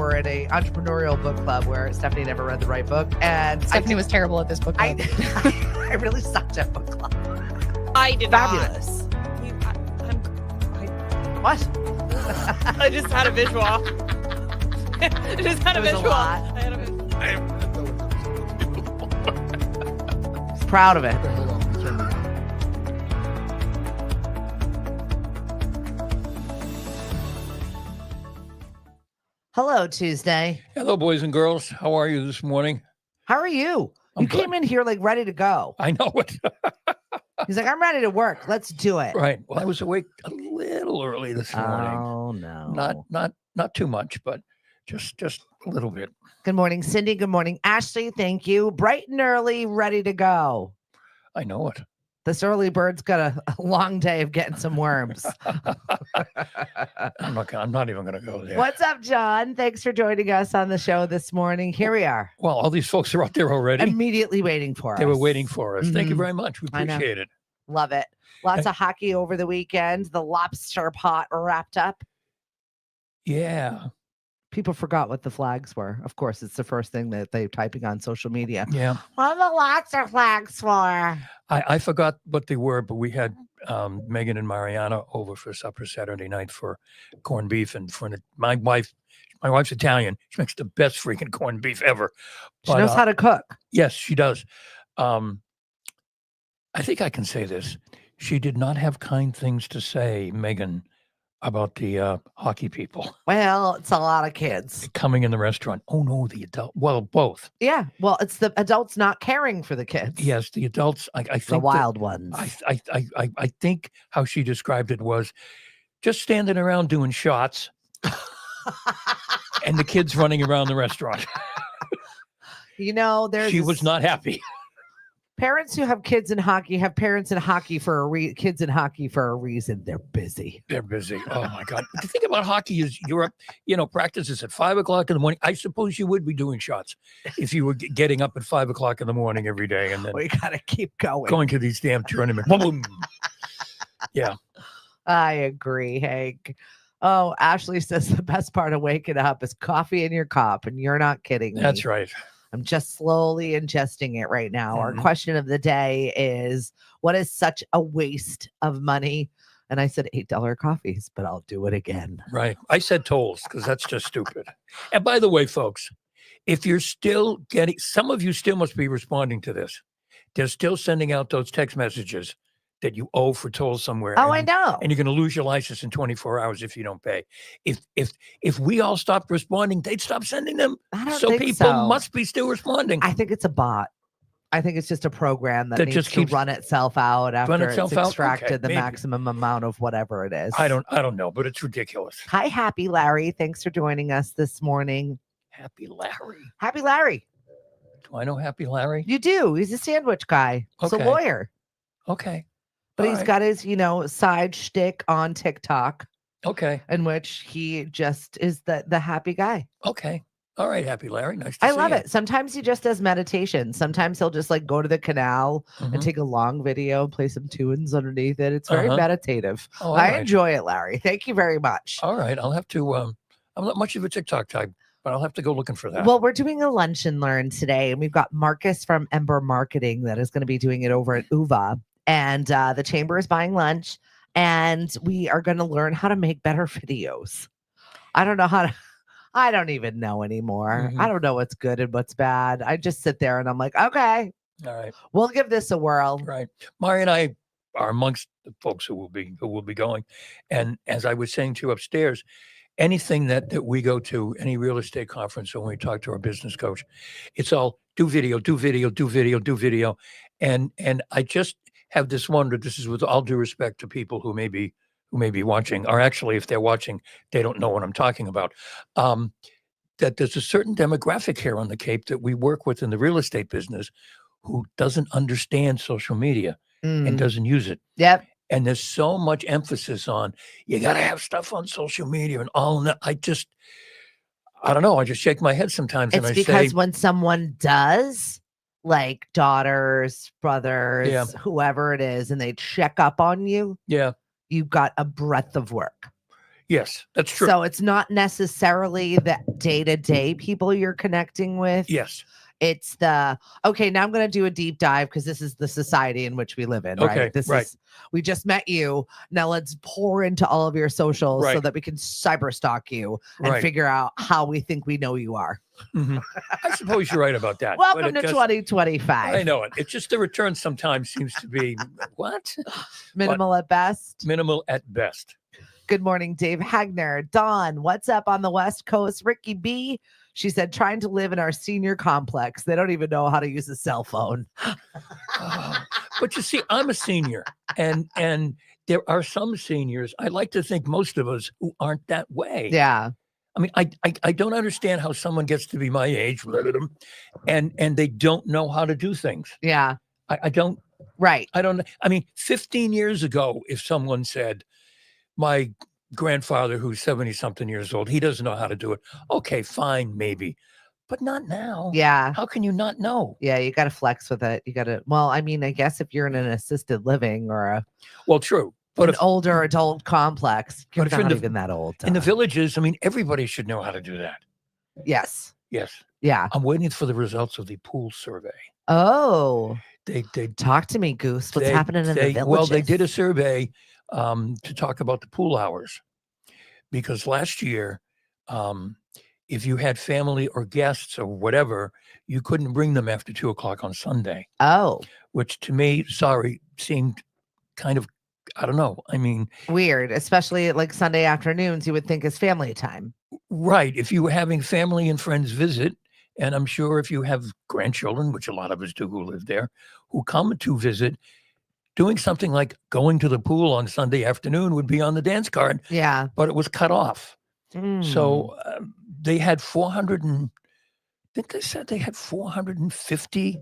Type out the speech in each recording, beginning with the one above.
were in a entrepreneurial book club where Stephanie never read the right book, and Stephanie was terrible at this book club. I really sucked at book club. I did Fabulous. What? I just had a visual. I just had a It was a visual. lot. I had a visual. Proud of it. Hello, Tuesday. Hello, boys and girls. How are you this morning? How are you? I'm You came in here like ready to go. I know it. He's like, I'm ready to work. Let's do it. Right. Well, I was awake a little early this morning. Oh no. Not too much, but just a little bit. Good morning, Cindy. Good morning, Ashley. Thank you. Bright and early, ready to go. I know it. This early bird's got a long day of getting some worms. I'm not even going to go there. What's up, John? Thanks for joining us on the show this morning. Here we are. Well, all these folks are out there already. Immediately waiting for us. They were waiting for us. Thank you Mhm. very much. We I know. appreciate it. Love it. Lots of hockey over the weekend. The lobster pot wrapped up. Yeah. People forgot what the flags were. Of course, it's the first thing that they're typing on social media. Yeah. What are the lobster flags for? I forgot what they were, but we had Megan and Mariana over for supper Saturday night for corned beef, and my wife's Italian. She makes the best freaking corned beef ever. She knows how to cook. Yes, she does. I think I can say this. She did not have kind things to say, Megan, about the hockey people Well, it's a lot of kids. coming in the restaurant. Oh no, the adult. Well, both. Yeah. Well, it's the adults not caring for the kids. Yes, the adults. I think The wild ones. I think how she described it was just standing around doing shots, and the kids running around the restaurant. You know, She was not happy. Parents who have kids in hockey have parents in hockey for kids in hockey for a reason. They're busy. They're busy. Oh my God. The thing about hockey is Europe, practices at 5 o'clock in the morning. I suppose you would be doing shots if you were getting up at 5 o'clock in the morning every day and then We gotta keep going. going to these damn tournaments. Boom, boom. Yeah. I agree, Hank. Oh, Ashley says the best part of waking up is coffee in your cup, and you're not kidding me. That's right. I'm just slowly ingesting it right now. Our Mhm. question of the day is, what is such a waste of money? And I said $8 coffees, but I'll do it again. Right. I said tolls because that's just stupid. And by the way, folks, if you're still getting, some of you still must be responding to this. They're still sending out those text messages that you owe for tolls somewhere. Oh, I know. And you're going to lose your license in 24 hours if you don't pay. If we all stopped responding, they'd stop sending them. I don't So think people so. must be still responding. I think it's a bot. I think it's just a program that needs just to keeps- run itself out after itself it's out? extracted Okay, the maybe. maximum amount of whatever it is. I don't know, but it's ridiculous. Hi, Happy Larry. Thanks for joining us this morning. Happy Larry. Happy Larry. Do I know Happy Larry? You do. He's a sandwich guy. He's a Okay. lawyer. Okay. But All he's right. got his, side shtick on TikTok Okay. in which he just is the happy guy. Okay. All right, Happy Larry. Nice to I see love you. it. Sometimes he just does meditation. Sometimes he'll just like go to the canal Mhm. and take a long video and play some tunes underneath it. It's very Uh-huh. meditative. Oh, all I right. enjoy it, Larry. Thank you very much. All right. I'll have to, I'm not much of a TikTok type, but I'll have to go looking for that. Well, we're doing a lunch and learn today, and we've got Marcus from Ember Marketing that is going to be doing it over at UVA. And the chamber is buying lunch, and we are going to learn how to make better videos. I don't know how to. I don't even know anymore. Mhm. I don't know what's good and what's bad. I just sit there and I'm like, okay, All right. we'll give this a whirl. Right. Mari and I are amongst the folks who will be going. And as I was saying to you upstairs, anything that we go to, any real estate conference, or when we talk to our business coach, it's all do video, do video, do video, do video. And I just have this wonder, this is with all due respect to people who may be watching, or actually if they're watching, they don't know what I'm talking about. That there's a certain demographic here on the Cape that we work with in the real estate business who doesn't understand social media and Mm. doesn't use it. Yep. And there's so much emphasis on, you got to have stuff on social media and all that. I don't know. I just shake my head sometimes and It's I because say, when someone does, like daughters, brothers, Yeah. whoever it is, and they check up on you, yeah, you've got a breadth of work. Yes, that's true. So it's not necessarily the day-to-day people you're connecting with. Yes. It's okay, now I'm going to do a deep dive because this is the society in which we live in, Okay, right? This right. is, we just met you. Now let's pour into all of your socials so Right. that we can cyber stalk you and Right. figure out how we think we know you are. Mhm. I suppose you're right about that. but Welcome it to just- 2025. I know it. It's just the return sometimes seems to be what? Minimal at best. Minimal at best. Good morning, Dave Hagner. Dawn, what's up on the West Coast? Ricky B. She said, trying to live in our senior complex. They don't even know how to use a cell phone. But you see, I'm a senior, and there are some seniors. I like to think most of us who aren't that way. Yeah. I mean, I don't understand how someone gets to be my age, and they don't know how to do things. Yeah. I don't. Right. I don't. I mean, 15 years ago, if someone said, my grandfather, who's 70 something years old, he doesn't know how to do it. Okay, fine, maybe, but not now. Yeah. How can you not know? Yeah. You got to flex with it. You got to, well, I mean, I guess if you're in an assisted living or Well, true. But an older adult complex, you're but if you're not in the- even that old. in the villages, I mean, everybody should know how to do that. Yes. Yes. Yeah. I'm waiting for the results of the pool survey. Oh, They talk to me, Goose. What's they- happening in the they- villages? Well, they did a survey to talk about the pool hours, because last year, if you had family or guests or whatever, you couldn't bring them after 2:00 on Sunday, Oh, which to me, seemed kind of, I don't know. I mean, weird. Especially at like Sunday afternoons, you would think is family time. right. If you were having family and friends visit, and I'm sure if you have grandchildren, which a lot of us do who live there, who come to visit, doing something like going to the pool on Sunday afternoon would be on the dance card, Yeah. but it was cut off. Mm. So they had 400 and I think they said they had 450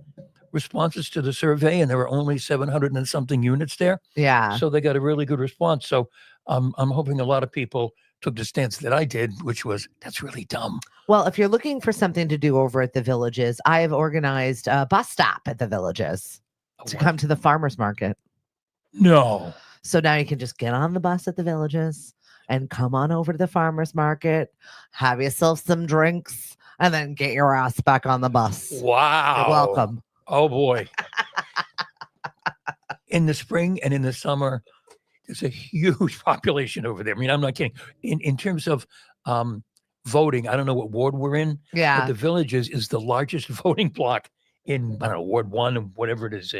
responses to the survey, and there were only 700 and something units there. Yeah. So they got a really good response. So I'm hoping a lot of people took the stance that I did, which was, that's really dumb. Well, if you're looking for something to do over at the villages, I have organized a bus stop at the villages to What? come to the farmers market. No. So now you can just get on the bus at the villages and come on over to the farmers market, have yourself some drinks, and then get your ass back on the bus. Wow. You're welcome. Oh boy. In the spring and in the summer, there's a huge population over there. I mean, I'm not kidding. In terms of voting, I don't know what ward we're in, but Yeah. the Villages is the largest voting block in, I don't know, Ward 1 and whatever it is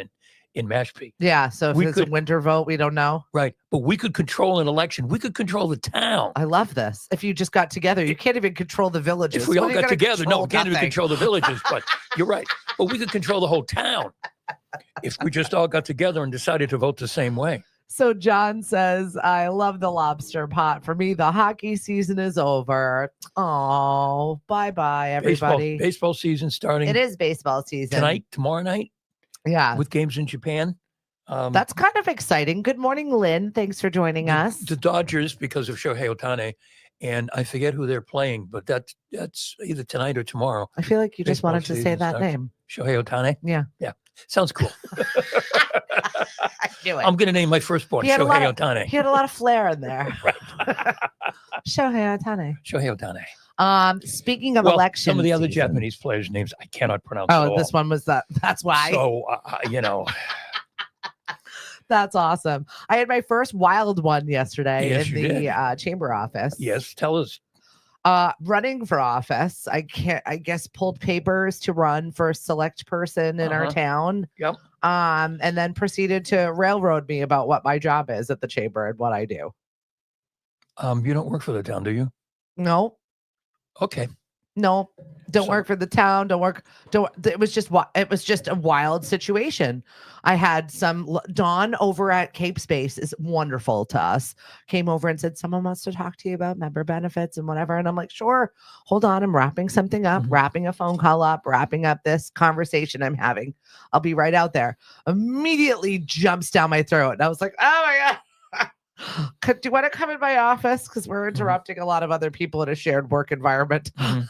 in Mashpee. Yeah. So if We it's could- a winter vote, we don't know. Right. But we could control an election. We could control the town. I love this. If you just got together, you can't even control the villages. If we What all are you got gonna together, no, control? we can't even Nothing. control the villages, but you're right. But we could control the whole town if we just all got together and decided to vote the same way. So John says, I love the lobster pot. For me, the hockey season is over. Oh, bye-bye, everybody. Baseball season starting It is baseball season. tonight, tomorrow night, Yeah. with games in Japan. That's kind of exciting. Good morning, Lynn. Thanks for joining us. The Dodgers, because of Shohei Ohtani, and I forget who they're playing, but that's either tonight or tomorrow. I feel like you just Baseball wanted to say season that starts. name. Shohei Ohtani. Yeah. Yeah. Sounds cool. I knew it. I'm going to name my firstborn He had a lot Shohei of- Ohtani. He had a lot of flair in there. Right. Shohei Ohtani. Shohei Ohtani. Speaking of Well, election, some of the other season- Japanese players' names I cannot pronounce at Oh, all. this one was that. That's why. So, That's awesome. I had my first wild one yesterday Yes, in you the did. chamber office. yes, tell us. Running for office. I guess pulled papers to run for a select person in our Uh-huh. town. Yep. And then proceeded to railroad me about what my job is at the chamber and what I do. You don't work for the town, do you? No, Okay. no, don't So- work for the town. It was just a wild situation. I had Dawn over at Cape Space is wonderful to us. Came over and said, someone wants to talk to you about member benefits and whatever. And I'm like, sure, hold on. I'm wrapping something up, Mhm. wrapping a phone call up, wrapping up this conversation I'm having. I'll be right out there. Immediately jumps down my throat. And I was like, oh my God. Do you want to come in my office? Because we're interrupting a lot of other people in a shared work environment. Mhm.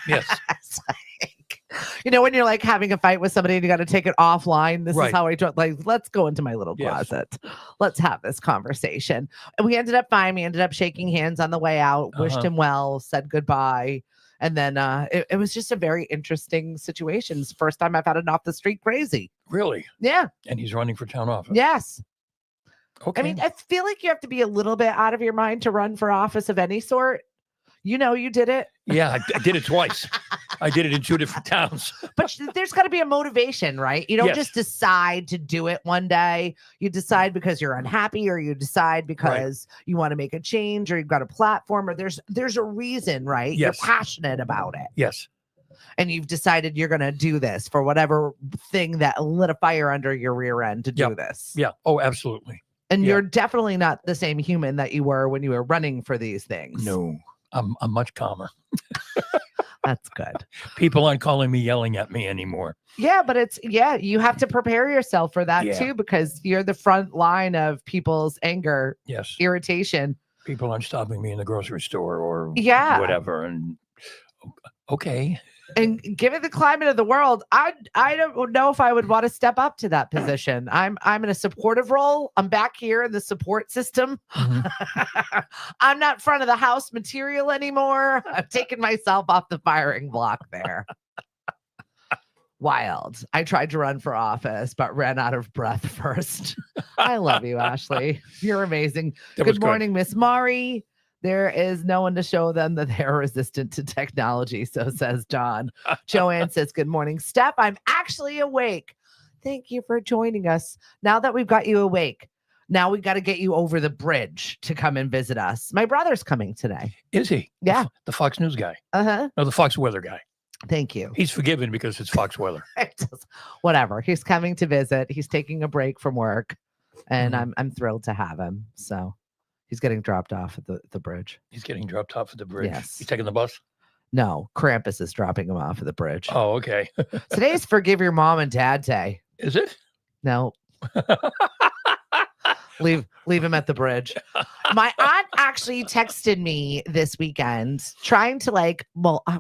Yes. It's like, You know, when you're like having a fight with somebody and you got to take it offline. This is Right. how I do it. Like, let's go into my little Yes. closet. Let's have this conversation. And we ended up fine. We ended up shaking hands on the way out, wished Uh-huh. him well, said goodbye. And then it was just a very interesting situation. It's the first time I've had an off the street crazy. Really? Yeah. And he's running for town office. Yes. Okay. I mean, I feel like you have to be a little bit out of your mind to run for office of any sort. You know, you did it. Yeah, I did it twice. I did it in 2 different towns. But there's got to be a motivation, right? You don't Yes. just decide to do it one day. You decide because you're unhappy, or you decide because you want to make a change, or you've got a platform, or there's a reason, right? Yes. You're passionate about it. Yes. And you've decided you're going to do this for whatever thing that lit a fire under your rear end to do Yep. this. Yeah. Oh, absolutely. And Yeah. you're definitely not the same human that you were when you were running for these things. No, I'm much calmer. That's good. People aren't calling me, yelling at me anymore. Yeah, but you have to prepare yourself for that Yeah. too, because you're the front line of people's anger, Yes. irritation. People aren't stopping me in the grocery store or Yeah. whatever. And okay. And given the climate of the world, I don't know if I would want to step up to that position. I'm in a supportive role. I'm back here in the support system. Mhm. I'm not front of the house material anymore. I've taken myself off the firing block there. Wild. I tried to run for office, but ran out of breath first. I love you, Ashley. You're amazing. That was Good morning, Miss Mari. There is no one to show them that they're resistant to technology, so says John. Joanne says, good morning, Steph. I'm actually awake. Thank you for joining us. Now that we've got you awake, now we got to get you over the bridge to come and visit us. My brother's coming today. Is he? Yeah. The Fox News guy. Uh-huh. No, the Fox Weather guy. Thank you. He's forgiven because it's Fox Weather. Whatever. He's coming to visit. He's taking a break from work, and Mhm. I'm thrilled to have him. So he's getting dropped off at the bridge. He's getting dropped off at the bridge. Yes. He's taking the bus. No, Krampus is dropping him off at the bridge. Oh, okay. Today's Forgive Your Mom and Dad Day. Is it? No, leave him at the bridge. My aunt actually texted me this weekend trying to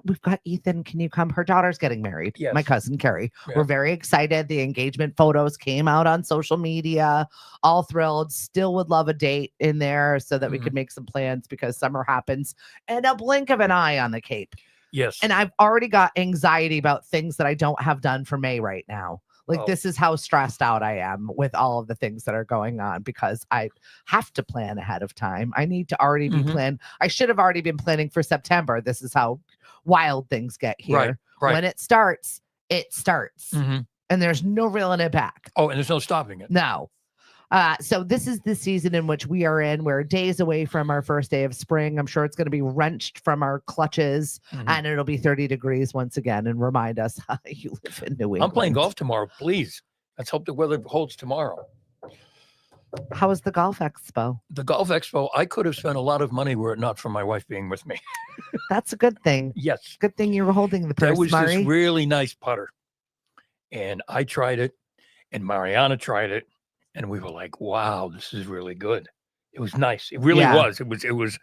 we've got Ethan. Can you come? Her daughter's getting married. Yes. My cousin Carrie. Yeah. We're very excited. The engagement photos came out on social media. All thrilled. Still would love a date in there so that we Mhm. could make some plans, because summer happens in a blink of an eye on the Cape. Yes. And I've already got anxiety about things that I don't have done for May right now. Like, Oh. this is how stressed out I am with all of the things that are going on, because I have to plan ahead of time. I need to already be Mhm. planned. I should have already been planning for September. This is how wild things get here. Right. When it starts, Mhm. and there's no reeling it back. Oh, and there's no stopping it. No. So this is the season in which we are in. We're days away from our first day of spring. I'm sure it's going to be wrenched from our clutches, Mhm. and it'll be 30 degrees once again, and remind us you live in New England. I'm playing golf tomorrow. Please. Let's hope the weather holds tomorrow. How was the golf expo? The Golf Expo, I could have spent a lot of money were it not for my wife being with me. That's a good thing. Yes. Good thing you were holding the There purse, was Mari. this really nice putter. And I tried it, and Mariana tried it, and we were like, wow, this is really good. It was nice. It really Yeah. was. It was,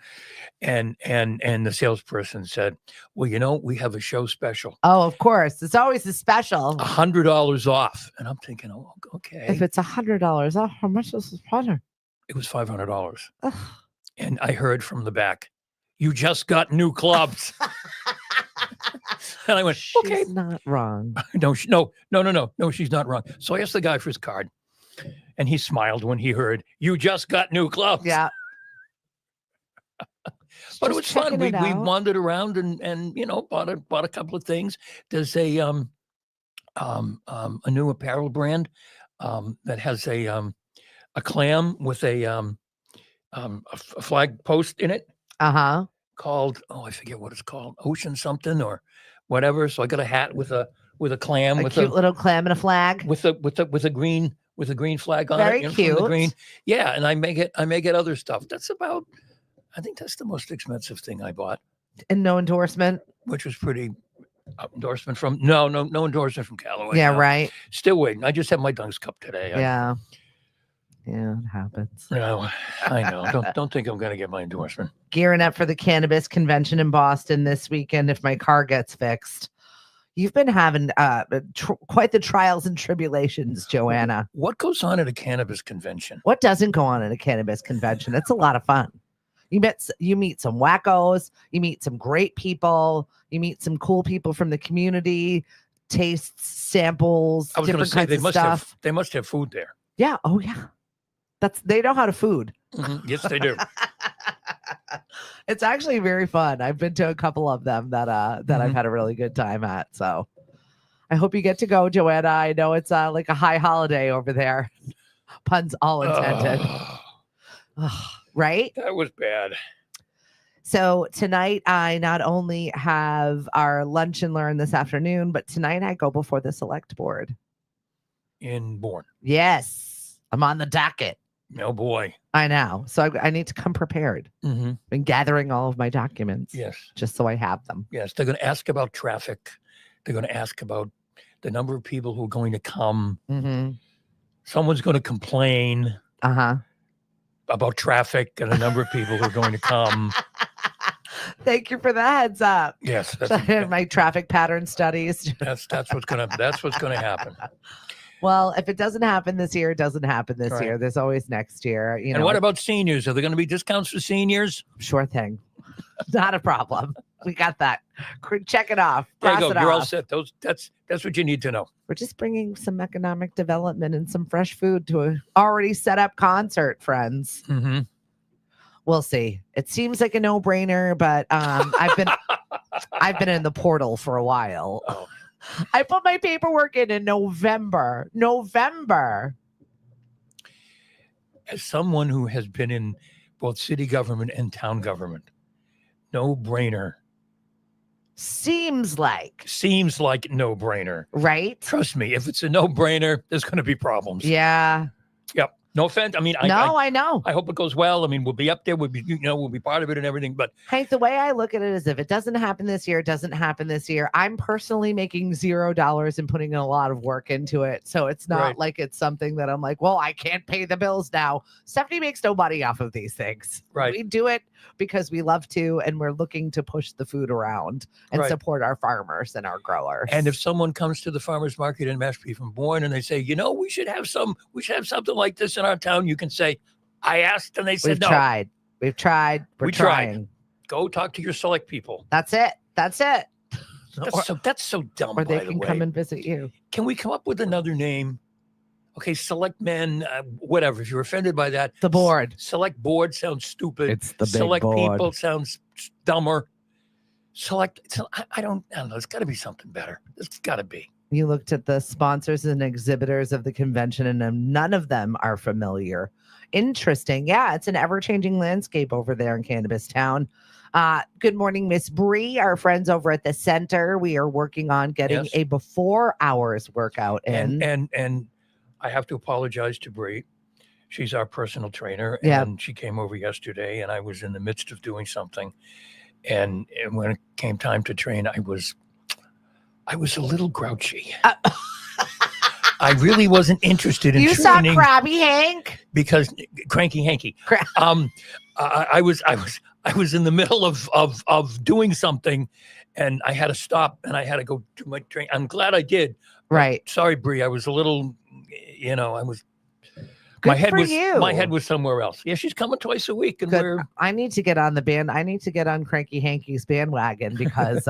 and the salesperson said, well, we have a show special, Oh, of course. It's always a special. $100 off. And I'm thinking, oh, okay. If it's $100 off, how much is this putter? It was $500. Ugh. And I heard from the back, you just got new clubs. And I went, okay. She's not wrong. No, she's not wrong. So I asked the guy for his card, and he smiled when he heard, you just got new clubs. Yeah. But it Just was fun. checking We it out. wandered around and bought a couple of things. There's a new apparel brand that has a clam with a flag post in it Uh-huh. called, I forget what it's called, Ocean something or whatever. So I got a hat with a clam A with cute little clam and a flag. with a green flag on Very it. From the cute. green. Yeah, and I may get other stuff. I think that's the most expensive thing I bought, And no endorsement. which was pretty endorsement from no endorsement from Callaway. Yeah, no. right. Still waiting. I just had my Dunks Cup today. Yeah. Yeah, it happens. I know. Don't think I'm going to get my endorsement. Gearing up for the cannabis convention in Boston this weekend if my car gets fixed. You've been having quite the trials and tribulations, Joanna. What goes on at a cannabis convention? What doesn't go on at a cannabis convention? It's a lot of fun. You meet some wackos, you meet some great people, you meet some cool people from the community, tastes, samples, I was going to different say kinds of stuff. they must have food there. Yeah. Oh yeah. They know how to food. Mhm. Yes, they do. It's actually very fun. I've been to a couple of them that I've Mhm. had a really good time at. So I hope you get to go, Joanna. I know it's like a high holiday over there. Puns all intended. Right? That was bad. So tonight I not only have our lunch and learn this afternoon, but tonight I go before the select board. In Bourne. Yes. I'm on the docket. Oh boy. I know. So I need to come prepared. Mm-hmm. Been gathering all of my documents. Yes. Just so I have them. Yes. They're going to ask about traffic. They're going to ask about the number of people who are going to come. Mm-hmm. Someone's going to complain about traffic and a number of people who are going to come. Thank you for the heads up. Yes. My traffic pattern studies. That's what's going to happen. Well, if it doesn't happen this year, it doesn't happen this Right. year. There's always next year. You And know, what about seniors? Are there going to be discounts for seniors? sure thing. Not a problem. We got that. Check it off. There you Cross go. it You're off. all set. That's what you need to know. We're just bringing some economic development and some fresh food to a already set up concert, friends. Mm-hmm. We'll see. It seems like a no-brainer, but I've been in the portal for a while. Oh. I put my paperwork in November. As someone who has been in both city government and town government, no brainer. Seems like, Seems like no brainer. right? Trust me, if it's a no brainer, there's going to be problems. Yeah. Yep. No offense. I mean, I know. I hope it goes well. I mean, we'll be up there. We'll be part of it and everything. But Hank, the way I look at it is if it doesn't happen this year, it doesn't happen this year. I'm personally making $0 and putting in a lot of work into it. So it's not Right. like it's something that I'm like, well, I can't pay the bills now. Stephanie makes no money off of these things. Right. We do it because we love to, and we're looking to push the food around and Right. support our farmers and our growers. and if someone comes to the farmers market in Mashpee from Bourne and they say, we should have something like this in our town, you can say, I asked and they said we've no. tried. We're tried. trying. Go talk to your select people. That's it. That's so dumb. Or they by the can way. come and visit you. Can we come up with another name? Okay, select men, whatever. If you're offended by that, The board. Select board sounds stupid. It's the big select board. people sounds dumber. I don't know. There's got to be something better. There's got to be. You looked at the sponsors and exhibitors of the convention, and none of them are familiar. Interesting. Yeah, it's an ever-changing landscape over there in Cannabis Town. Good morning, Miss Bree, our friends over at the center. We are working on getting Yes. a before hours workout in. And I have to apologize to Bree. She's our personal trainer, Yeah. and she came over yesterday, and I was in the midst of doing something, and when it came time to train, I was a little grouchy. I really wasn't interested in You saw training Krabby Hank? because cranky hanky. I was in the middle of doing something, and I had to stop and I had to go do my train. I'm glad I did. Right. Sorry, Bree. I was a little, I was. Good my head for was you. my head was somewhere else. Yeah, she's coming twice a week, and Good. we're I need to get on the band. I need to get on Cranky Hanky's bandwagon because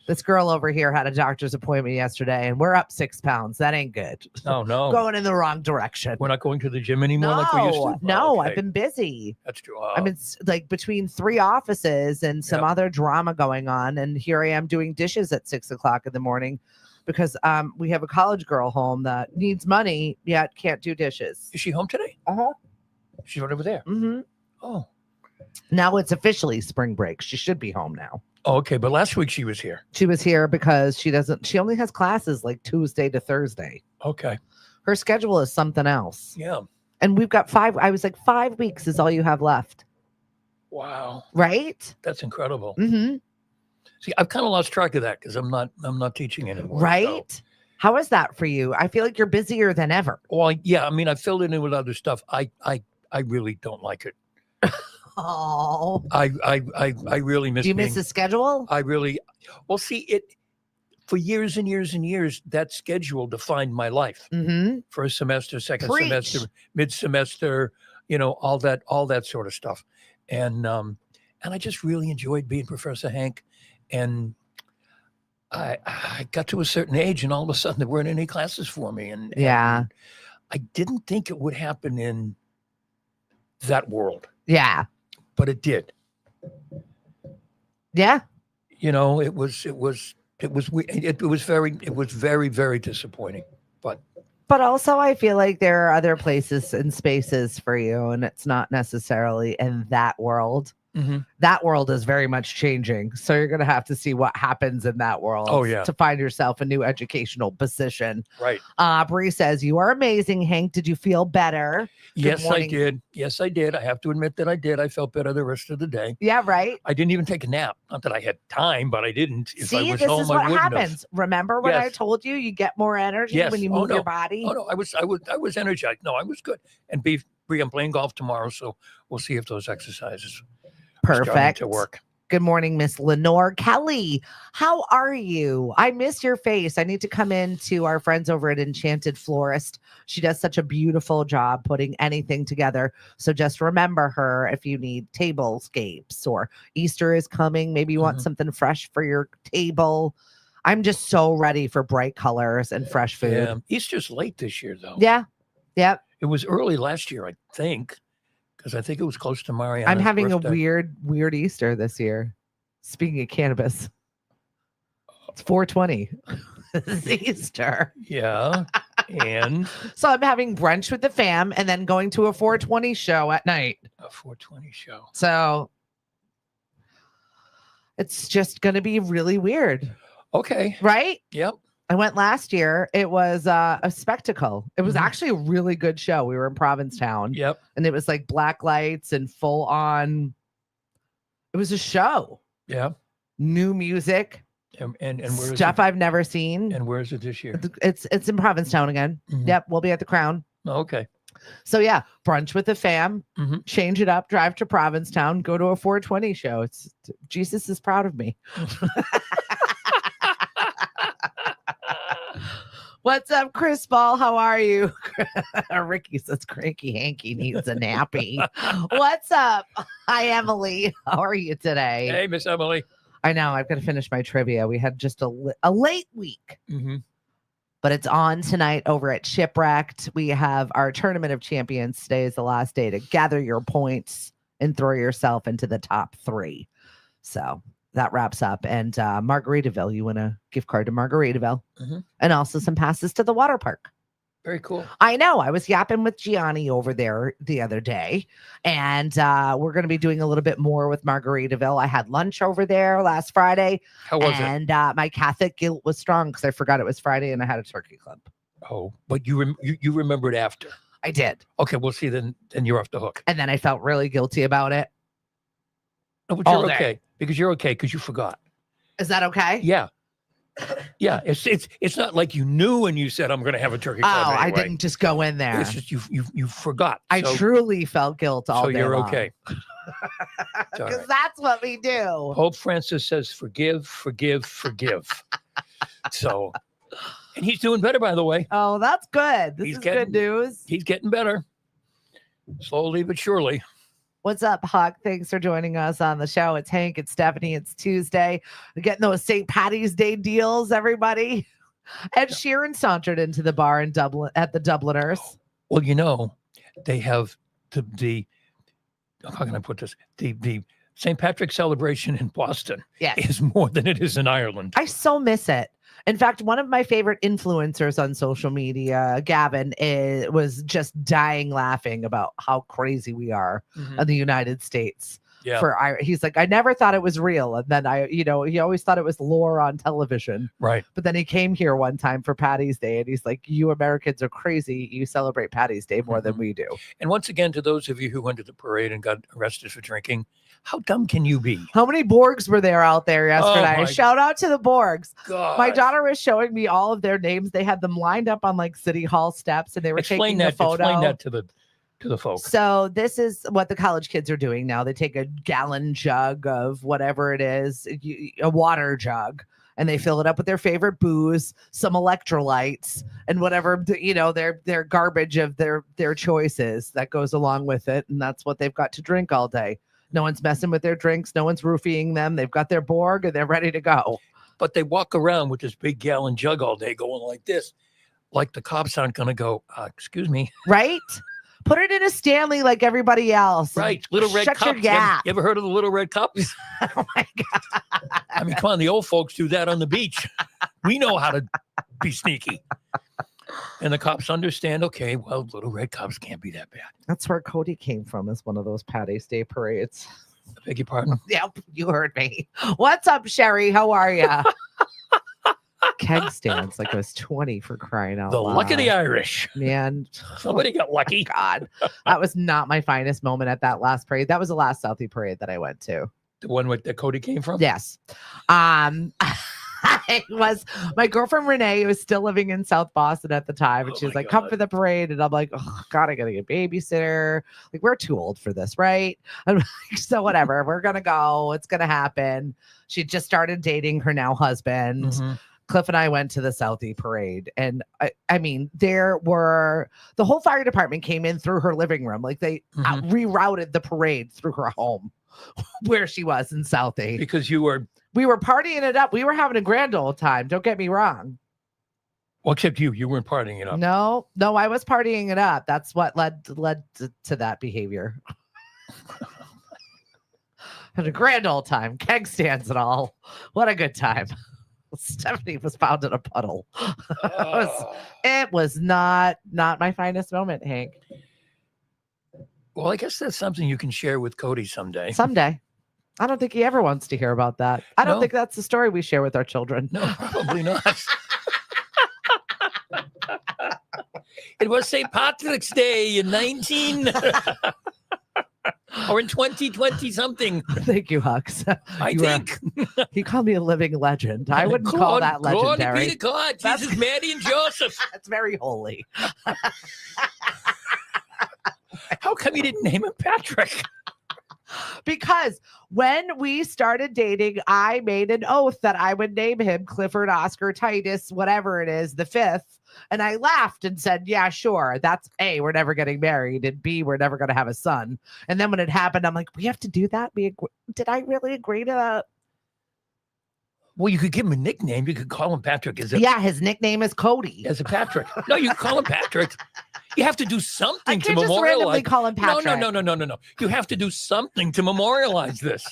this girl over here had a doctor's appointment yesterday, and we're up 6 pounds. That ain't good. no. Going in the wrong direction. We're not going to the gym anymore No, like we used to. no, Okay. I've been busy. That's true. I'm in like between 3 offices and some Yep. other drama going on, and here I am doing dishes at 6:00 in the morning because we have a college girl home that needs money yet can't do dishes. Is she home today? She's right over there. Mm-hmm. Oh. Now it's officially spring break. She should be home now. Oh, okay. But last week she was here. She was here because she only has classes like Tuesday to Thursday. Okay. Her schedule is something else. Yeah. And we've got 5. I was like, 5 weeks is all you have left. Wow. Right? That's incredible. Mm-hmm. See, I've kind of lost track of that because I'm not teaching anymore. so- Right? How is that for you? I feel like you're busier than ever. Well, yeah. I mean, I filled it in with other stuff. I really don't like it. Oh. I really miss. Do you miss being- the schedule? I really. Well, see it. for years and years and years, that schedule defined my life. Mm-hmm. First semester, second Preach. semester, mid-semester, all that sort of stuff. And I just really enjoyed being Professor Hank. And I got to a certain age, and all of a sudden there weren't any classes for me. And I didn't think it would happen in that world. Yeah. But it did. Yeah. It was very, very disappointing. But also, I feel like there are other places and spaces for you, and it's not necessarily in that world. Mm-hmm. That world is very much changing. So you're going to have to see what happens in that world to find yourself a new educational position. Right. Bree says, you are amazing, Hank. Did you feel better? Yes, I did. Yes, I did. I have to admit that I did. I felt better the rest of the day. Yeah, right. I didn't even take a nap. Not that I had time, but I didn't. If I was this home, is what I wouldn't happens. have. Remember when I told you get more energy when you move your body? Oh no, I was energized. No, I was good. And Bree, I'm playing golf tomorrow, so we'll see if those exercises perfect to work. Good morning, Miss Lenore Kelly. How are you? I miss your face. I need to come in to our friends over at Enchanted Florist. She does such a beautiful job putting anything together. So just remember her if you need tablescapes, or Easter is coming. Maybe you want something fresh for your table. I'm just so ready for bright colors and fresh food. Yeah. Easter's late this year, though. Yeah. Yep. It was early last year, I think. Because I think it was close to Mariana's I'm having birthday. a weird Easter this year. Speaking of cannabis, it's 420. It's Easter. Yeah. And so I'm having brunch with the fam and then going to a 420 show at night. A 420 show. So it's just going to be really weird. Okay. Right? Yep. I went last year. It was a spectacle. It was actually a really good show. We were in Provincetown. Yep. And it was like black lights and full on. It was a show. Yeah. New music. And where stuff I've never seen. And where is it this year? It's in Provincetown again. Mm-hmm. Yep. We'll be at the Crown. Oh, okay. So yeah, brunch with the fam, change it up, drive to Provincetown, go to a 420 show. Jesus is proud of me. What's up, Chris Ball? How are you? Ricky says Cranky Hanky needs a nappy. What's up? Hi, Emily. How are you today? Hey, Miss Emily. I know. I've got to finish my trivia. We had just a late week, but it's on tonight over at Shipwrecked. We have our Tournament of Champions. Today is the last day to gather your points and throw yourself into the top 3. So that wraps up. And Margaritaville, you win a gift card to Margaritaville and also some passes to the water park. Very cool. I know. I was yapping with Gianni over there the other day, and we're going to be doing a little bit more with Margaritaville. I had lunch over there last Friday. How was it? And my Catholic guilt was strong because I forgot it was Friday and I had a turkey club. Oh, but you remembered after. I did. Okay, we'll see. Then you're off the hook. And then I felt really guilty about it. No, but you're okay because you're okay because you forgot. Is that okay? Yeah. Yeah, it's not like you knew and you said I'm going to have a turkey club. Oh, anyway. I didn't just go in there. It's just you forgot. I truly felt guilt all day. So you're long. okay. Because that's what we do. Pope Francis says, "Forgive, forgive, forgive." So, and he's doing better, by the way. Oh, that's good. This is good news. He's getting better, slowly but surely. What's up, Hawk? Thanks for joining us on the show. It's Hank, it's Stephanie, it's Tuesday. We're getting those St. Paddy's Day deals, everybody. Ed Sheeran sauntered into the bar in Dublin at the Dubliners. Well, they have the how can I put this? The St. Patrick's celebration in Boston is more than it is in Ireland. I so miss it. In fact, one of my favorite influencers on social media, Gavin, was just dying laughing about how crazy we are in the United States. Yeah. He's like, I never thought it was real. And then he always thought it was lore on television. Right. But then he came here one time for Paddy's Day and he's like, you Americans are crazy. You celebrate Paddy's Day more than we do. And once again, to those of you who went to the parade and got arrested for drinking, how dumb can you be? How many Borgs were there out there yesterday? Oh Shout out to the Borgs. God. My daughter was showing me all of their names. They had them lined up on like City Hall steps and they were taking a photo. Explain that to the folks. So this is what the college kids are doing now. They take a gallon jug of whatever it is, a water jug, and they fill it up with their favorite booze, some electrolytes, and whatever, their garbage of their choices that goes along with it. And that's what they've got to drink all day. No one's messing with their drinks. No one's roofing them. They've got their Borg and they're ready to go. But they walk around with this big gallon jug all day going like this, like the cops aren't going to go, excuse me. Right? Put it in a Stanley like everybody else. Right. Little red Shut your cups. gap. You ever heard of the little red cups? Oh my God. I mean, come on. The old folks do that on the beach. We know how to be sneaky. And the cops understand, okay, well, little red cups can't be that bad. That's where Cody came from, is one of those Paddy's Day parades. I beg your pardon? Yep, you heard me. What's up, Sherry? How are you? Keg stands like I was 20 for crying out The loud. luck of the Irish. Man. Somebody got lucky. God, that was not my finest moment at that last parade. That was the last Southie parade that I went to. The one that Cody came from? Yes. It was my girlfriend Renee, who was still living in South Boston at the time, and she was like, come for the parade. And I'm like, oh God, I gotta get a babysitter. Like, we're too old for this, right? I'm like, so whatever, we're gonna go, it's gonna happen. She just started dating her now husband. Mhm. Cliff and I went to the Southie parade, and I mean, there were the whole fire department came in through her living room. Like, they rerouted the parade through her home where she was in Southie. Because We were partying it up. We were having a grand old time. Don't get me wrong. well, except you weren't partying it up. No, I was partying it up. That's what led to that behavior. Had a grand old time. Keg stands and all. What a good time. Stephanie was found in a puddle. It was not my finest moment, Hank. Well, I guess that's something you can share with Cody someday. Someday. I don't think he ever wants to hear about that. I don't No. think that's the story we share with our children. No, probably not. It was St. Patrick's Day in 19 or in 2020 something. Thank you, Hux. I think. He called me a living legend. I wouldn't call that Glory be legendary. to God. That's- Jesus, Mary, and Joseph. That's very holy. How come you didn't name him Patrick? Because when we started dating, I made an oath that I would name him Clifford Oscar Titus, whatever it is, the fifth. And I laughed and said, yeah, sure. That's A, we're never getting married. And B, we're never going to have a son. And then when it happened, I'm like, we have to do that? Did I really agree to that? Well, you could give him a nickname. You could call him Patrick. Yeah, his nickname is Cody. As a Patrick. No, you can call him Patrick. You have to do something I to can't just randomly memorialize. call him Patrick. No. You have to do something to memorialize this.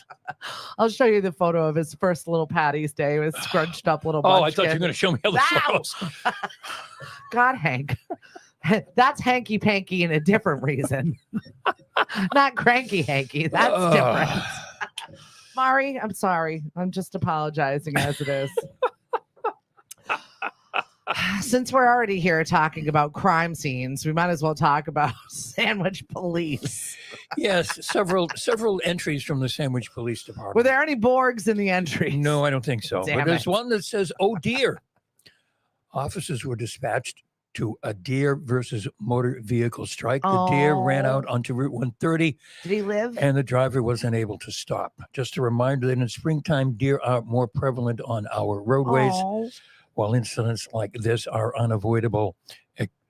I'll show you the photo of his first little Paddy's Day with scrunched up little Oh, I thought you munchkin. were going to show me other photos. God, Hank. That's hanky panky in a different reason. Not cranky hanky. That's different. Mari, I'm sorry. I'm just apologizing as it is. Since we're already here talking about crime scenes, we might as well talk about Sandwich Police. Yes, several entries from the Sandwich Police Department. Were there any Borgs in the entries? No, I don't think so. Damn But there's it. one that says, "Oh dear." Officers were dispatched to a deer versus motor vehicle strike. The deer ran out onto Route 130. Did he live? And the driver was unable to stop. Just a reminder that in springtime, deer are more prevalent on our roadways. Oh. While incidents like this are unavoidable,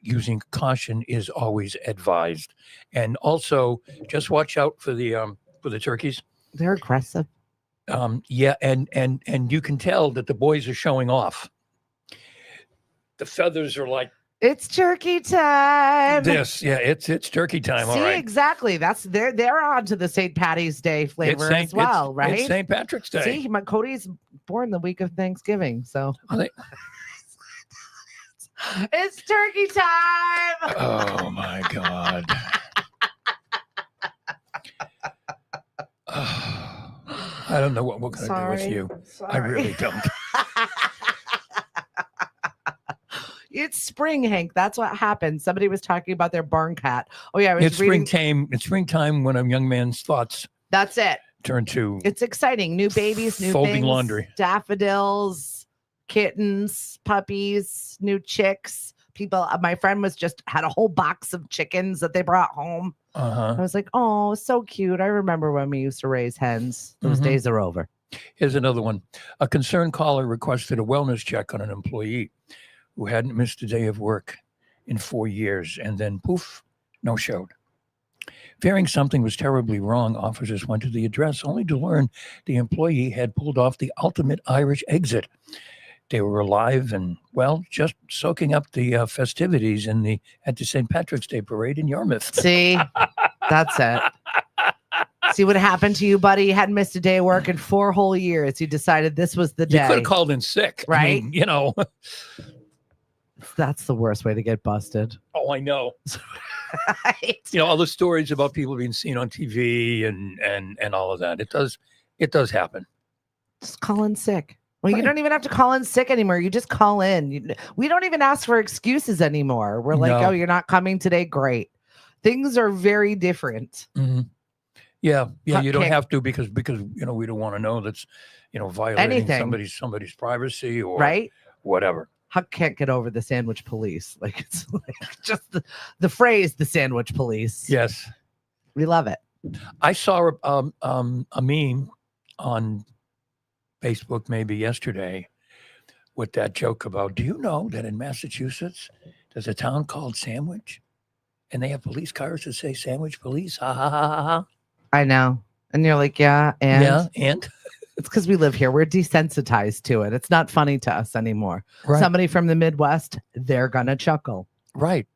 using caution is always advised. And also, just watch out for the turkeys. They're aggressive. Yeah, and you can tell that the boys are showing off. The feathers are like It's turkey time. this. Yeah, it's turkey time. See, All right. exactly. They're on to the St. Patty's Day flavor as well, right? It's St. Patrick's Day. See, Cody's born the week of Thanksgiving, so Are they- it's turkey time. Oh my God. I don't know what we're going to do with you. I really don't. It's spring, Hank. That's what happened. Somebody was talking about their barn cat. Oh yeah, I was It's reading. springtime. It's springtime when a young man's thoughts That's it. turn to It's exciting. New babies, new Folding things, laundry. daffodils, kittens, puppies, new chicks. People. My friend had a whole box of chickens that they brought home. I was like, oh, so cute. I remember when we used to raise hens. Those Mhm. days are over. Here's another one. A concerned caller requested a wellness check on an employee who hadn't missed a day of work in 4 years, and then poof, no showed. Fearing something was terribly wrong, officers went to the address only to learn the employee had pulled off the ultimate Irish exit. They were alive and, well, just soaking up the festivities at the St. Patrick's Day parade in Yarmouth. See, that's it. See what happened to you, buddy? You hadn't missed a day of work in 4 whole years. You decided this was the day. You could have called in sick. Right? I mean, That's the worst way to get busted. Oh, I know. Right? All the stories about people being seen on TV and all of that. It does happen. Just call in sick. Well, Right. you don't even have to call in sick anymore. You just call in. We don't even ask for excuses anymore. We're like, No. oh, you're not coming today? Great. Things are very different. Mm-hmm. Yeah. You don't Okay. have to because we don't want to know that's violating Anything. somebody's privacy or Right? whatever. Huck can't get over the sandwich police. Like, it's like just the phrase, the sandwich police. Yes. We love it. I saw a meme on Facebook maybe yesterday with that joke about, do you know that in Massachusetts there's a town called Sandwich and they have police cars that say Sandwich Police? Ha ha ha ha ha. I know. And you're like, yeah. And Yeah, and it's because we live here. We're desensitized to it. It's not funny to us anymore. right, Somebody from the Midwest, they're going to chuckle. right.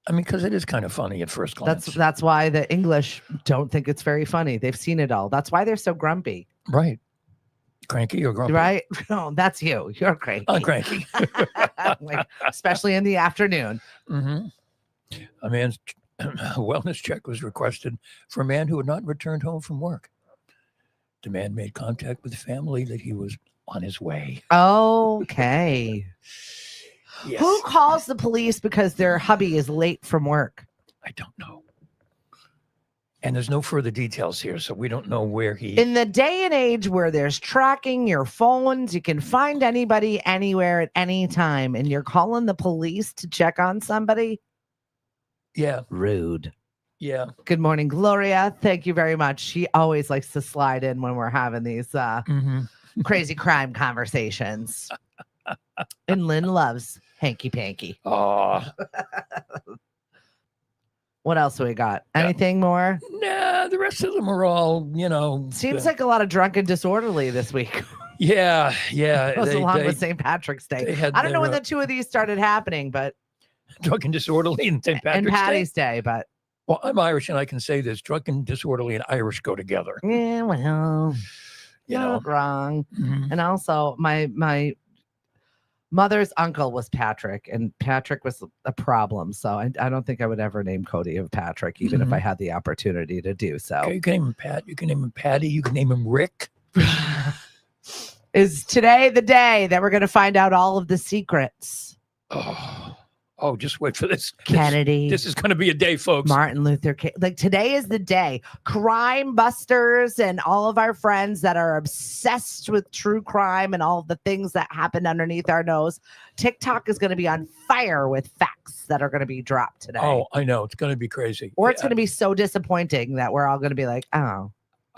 I mean, because it is kind of funny at first glance. That's why the English don't think it's very funny. They've seen it all. That's why they're so grumpy. Right. Cranky or grumpy? Right? No, that's you. You're cranky. I'm cranky. Like, especially in the afternoon. Mm-hmm. A man's wellness check was requested for a man who had not returned home from work. The man made contact with the family that he was on his way. Okay. Yes. Who calls the police because their hubby is late from work? I don't know. And there's no further details here, so we don't know where he... In the day and age where there's tracking your phones, you can find anybody anywhere at any time, and you're calling the police to check on somebody? Yeah, Rude. yeah. Good morning, Gloria. Thank you very much. She always likes to slide in when we're having these Mm-hmm. crazy crime conversations. And Lynn loves hanky panky. Oh, What else do we got? Yeah. Anything more? nah, the rest of them are all, Seems like a lot of drunk and disorderly this week. Yeah, yeah. Goes along with St. Patrick's Day. they had I don't know when their, the two of these started happening, but drunk and disorderly and St. Patrick's and Day. Paddy's Day, but Well, I'm Irish and I can say this: drunk and disorderly and Irish go together. yeah, well, You not wrong. Mhm. And also, my mother's uncle was Patrick, and Patrick was a problem. So I don't think I would ever name Cody of Patrick, even if I had the opportunity to do so. Okay, you can name him Pat. You can name him Paddy. You can name him Rick. Is today the day that we're going to find out all of the secrets? Oh, just wait for this. Kennedy. This is going to be a day, folks. Martin Luther King. Like, today is the day. Crime busters and all of our friends that are obsessed with true crime and all the things that happen underneath our nose. TikTok is going to be on fire with facts that are going to be dropped today. Oh, I know. It's going to be crazy. Or it's going to be so disappointing that we're all going to be like, oh,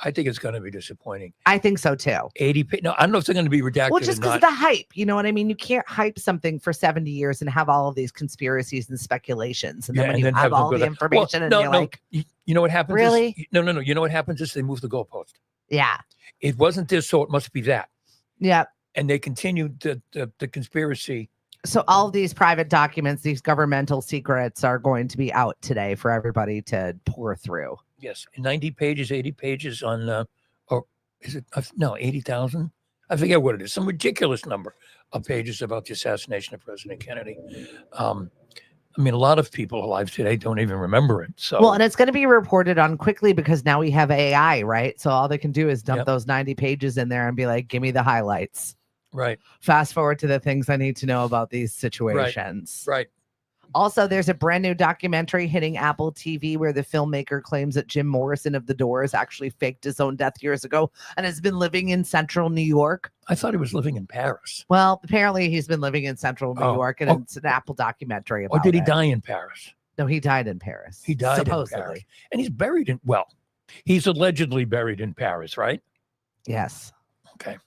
I think it's going to be disappointing. I think so too. 80 No, I don't know if they're going to be redacted Well, just or because not. of the hype, you know what I mean? You can't hype something for 70 years and have all of these conspiracies and speculations. And then when you have them all go the there. information Well, and no, you're no. like, You know what happens? Really? No. You know what happens is they move the goalpost. yeah, It wasn't this, so it must be that. yeah. And they continued the conspiracy. So all of these private documents, these governmental secrets are going to be out today for everybody to pour through. Yes, 90 pages, 80 pages on, or is it, no, 80,000? I forget what it is, some ridiculous number of pages about the assassination of President Kennedy. I mean, a lot of people alive today don't even remember it. So, Well, and it's going to be reported on quickly because now we have AI, right? So all they can do is dump Yep. those 90 pages in there and be like, give me the highlights. right, Fast forward to the things I need to know about these situations. right. Also, there's a brand new documentary hitting Apple TV where the filmmaker claims that Jim Morrison of The Doors actually faked his own death years ago and has been living in central New York. I thought he was living in Paris. Well, apparently he's been living in central New Oh, York, and oh. it's an Apple documentary Or about did he it. die in Paris? No, he died in Paris. He died in supposedly. Paris. And he's buried in, well, he's allegedly buried in Paris, right? Yes. Okay.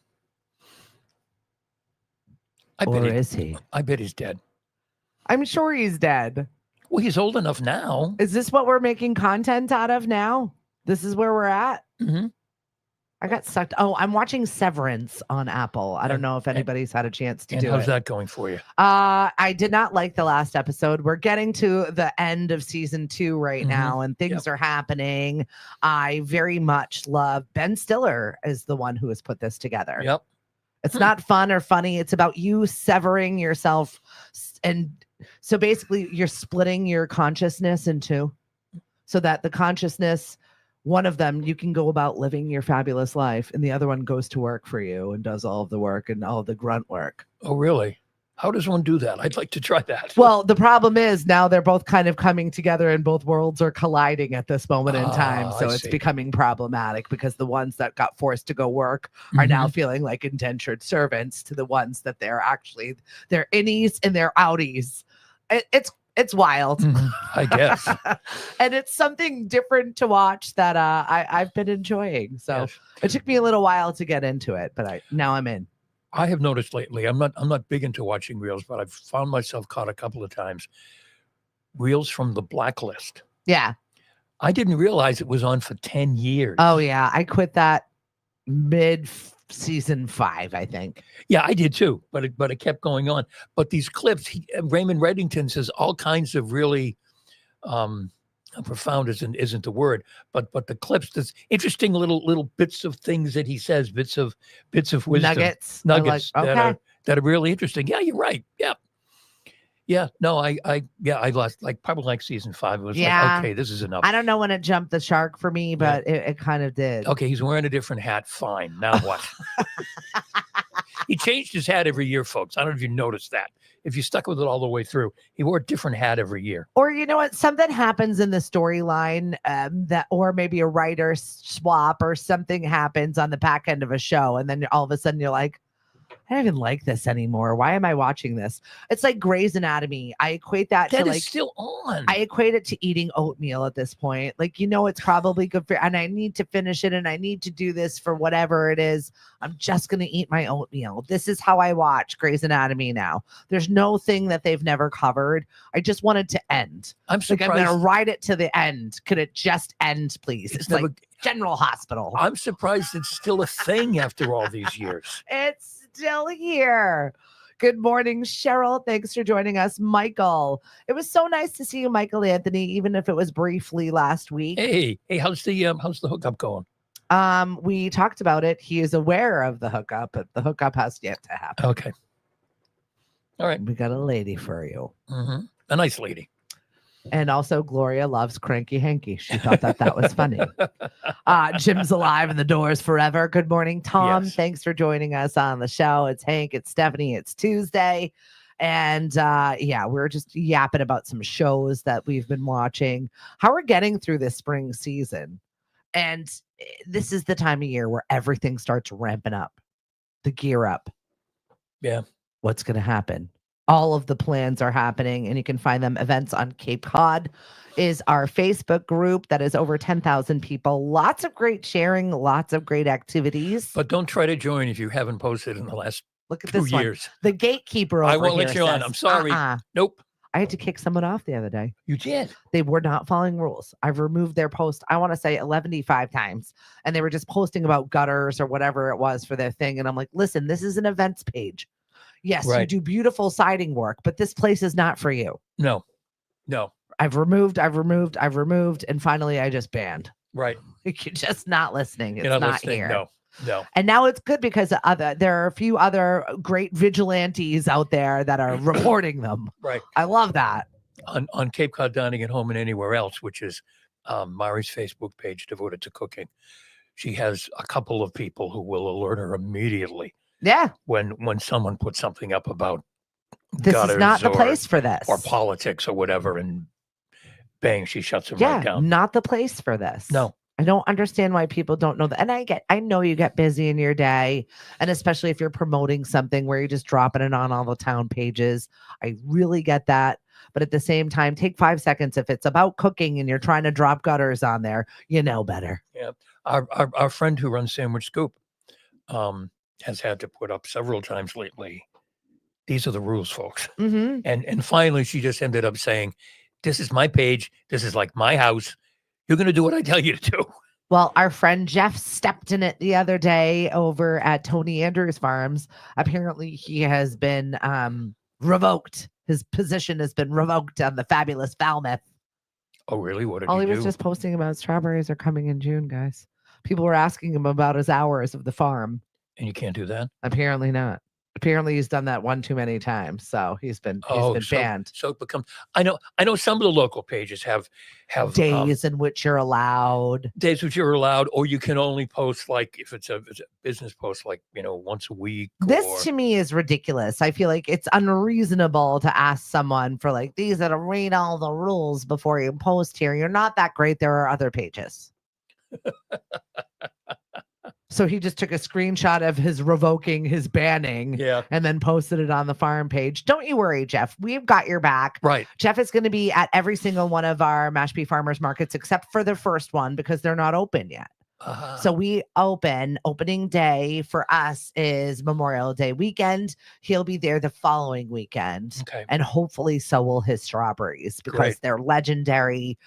Or is he? I bet he's dead. I'm sure he's dead. Well, he's old enough now. Is this what we're making content out of now? This is where we're at? Mm-hmm. I got sucked. Oh, I'm watching Severance on Apple. I don't know if anybody's had a chance to do it. How's that going for you? I did not like the last episode. We're getting to the end of season 2 right now, and things are happening. I very much love Ben Stiller as the one who has put this together. Yep. It's not fun or funny. It's about you severing yourself. And so basically you're splitting your consciousness in two so that the consciousness, one of them, you can go about living your fabulous life, and the other one goes to work for you and does all of the work and all of the grunt work. Oh, really? How does one do that? I'd like to try that. Well, the problem is now they're both kind of coming together and both worlds are colliding at this moment in time. So it's becoming problematic because the ones that got forced to go work are now feeling like indentured servants to the ones that they're actually, they're innies and they're outies. It's wild. I guess. And it's something different to watch that I've been enjoying. So it took me a little while to get into it, but now I'm in. I have noticed lately, I'm not big into watching reels, but I've found myself caught a couple of times. Reels from the Blacklist. Yeah. I didn't realize it was on for 10 years. Oh, yeah. I quit that mid season 5, I think. Yeah, I did too, but it kept going on. But these clips, Raymond Reddington says all kinds of really profound isn't the word, but the clips, there's interesting little bits of things that he says, bits of wisdom, nuggets like, okay. that are really interesting. Yeah, you're right. Yeah. No, I lost probably like season 5. It was like, okay, this is enough. I don't know when it jumped the shark for me, but it kind of did. Okay, he's wearing a different hat. Fine. Now what? He changed his hat every year, folks. I don't know if you noticed that. If you stuck with it all the way through, he wore a different hat every year. Or you know what? Something happens in the storyline or maybe a writer swap or something happens on the back end of a show. And then all of a sudden you're like, I don't even like this anymore. Why am I watching this? It's like Grey's Anatomy. I equate that to like still on. I equate it to eating oatmeal at this point. Like, it's probably good for, and I need to finish it and I need to do this for whatever it is. I'm just going to eat my oatmeal. This is how I watch Grey's Anatomy now. There's no thing that they've never covered. I just want it to end. I'm surprised. Like, I'm going to ride it to the end. Could it just end, please? It's like General Hospital. I'm surprised it's still a thing after all these years. It's still here. Good morning, Cheryl. Thanks for joining us, Michael. It was so nice to see you, Michael Anthony, even if it was briefly last week. Hey, how's the hookup going? We talked about it. He is aware of the hookup, but the hookup has yet to happen. Okay. All right. We got a lady for you. A nice lady. And also Gloria loves Cranky Hanky. She thought that was funny. Jim's alive and the doors forever. Good morning, Tom. Yes. Thanks for joining us on the show. It's Hank, it's Stephanie, it's Tuesday. And we're just yapping about some shows that we've been watching, how we're getting through this spring season. And this is the time of year where everything starts ramping up, the gear up. Yeah. What's going to happen? All of the plans are happening, and you can find them. Events on Cape Cod is our Facebook group that is over 10,000 people. Lots of great sharing, lots of great activities. But don't try to join if you haven't posted in the last Look at 2 this years. One. The gatekeeper over I won't here let you on. I'm sorry. Nope. I had to kick someone off the other day. You did? They were not following rules. I've removed their post, I want to say 115 times. And they were just posting about gutters or whatever it was for their thing. And I'm like, listen, this is an events page. Yes, You do beautiful siding work, but this place is not for you. No. I've removed, and finally I just banned. Right. You're just not listening. It's You're not listening. here. No. And now it's good because there are a few other great vigilantes out there that are reporting them. Right. I love that. On Cape Cod Dining at Home and Anywhere Else, which is Mari's Facebook page devoted to cooking, she has a couple of people who will alert her immediately. Yeah. When someone puts something up about this is not the place for this, or politics or whatever, and bang, she shuts them right down. Not the place for this. No. I don't understand why people don't know that. And I know you get busy in your day, and especially if you're promoting something where you're just dropping it on all the town pages. I really get that. But at the same time, take 5 seconds. If it's about cooking and you're trying to drop gutters on there, you know better. Yeah. Our friend who runs Sandwich Scoop, has had to put up several times lately. These are the rules, folks. Mm-hmm. And finally, she just ended up saying, "This is my page. This is like my house. You're going to do what I tell you to do." Well, our friend Jeff stepped in it the other day over at Tony Andrews Farms. Apparently, he has been revoked. His position has been revoked on the fabulous Falmouth. Oh, really? What did All he he was do? just posting about strawberries are coming in June, guys. People were asking him about his hours of the farm. And you can't do that? Apparently not. Apparently he's done that one too many times. So he's been banned. So it becomes. I know some of the local pages have Days in which you're allowed. days which you're allowed, or you can only post like if it's a business post, like once a week. This to me is ridiculous. I feel like it's unreasonable to ask someone for like these that read all the rules before you post here. You're not that great. There are other pages. So he just took a screenshot of his revoking, his banning, Yeah. and then posted it on the farm page. Don't you worry, Jeff. We've got your back. Right. Jeff is going to be at every single one of our Mashpee farmers markets except for the first one because they're not open yet. So we opening day for us is Memorial Day weekend. He'll be there the following weekend. Okay. And hopefully so will his strawberries because Great. they're legendary.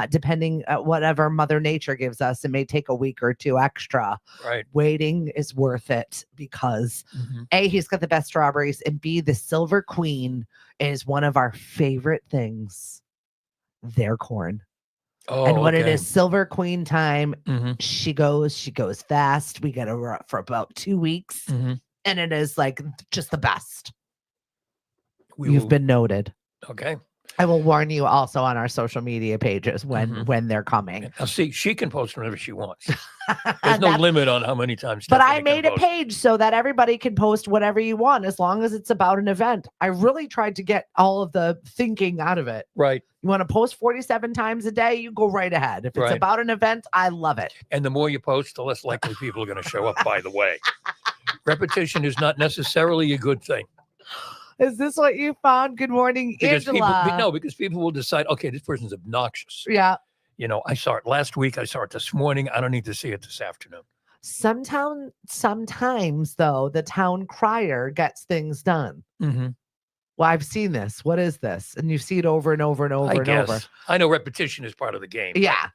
Depending whatever Mother Nature gives us, it may take a week or two extra. Right. Waiting is worth it because A, he's got the best strawberries, and B, the Silver Queen is one of our favorite things. Their corn. Oh, And when it okay. is Silver Queen time, Mhm. she goes fast. We get her for about 2 weeks, Mhm. and it is like just the best. We You've will- been noted. okay. I will warn you also on our social media pages when they're coming. Now, see, she can post whenever she wants. There's And no that's- limit on how many times. But I Stephanie can made a post. page so that everybody can post whatever you want as long as it's about an event. I really tried to get all of the thinking out of it. Right. You want to post 47 times a day, you go right ahead. If it's Right. about an event, I love it. And the more you post, the less likely people are going to show up, by the way. Repetition is not necessarily a good thing. Is this what you found? Good morning, Because Angela. because people will decide, okay, this person's obnoxious. Yeah. I saw it last week. I saw it this morning. I don't need to see it this afternoon. Sometimes though, the town crier gets things done. Mm-hmm. Well, I've seen this. What is this? And you see it over and over and over I and guess. over. I know repetition is part of the game. Yeah.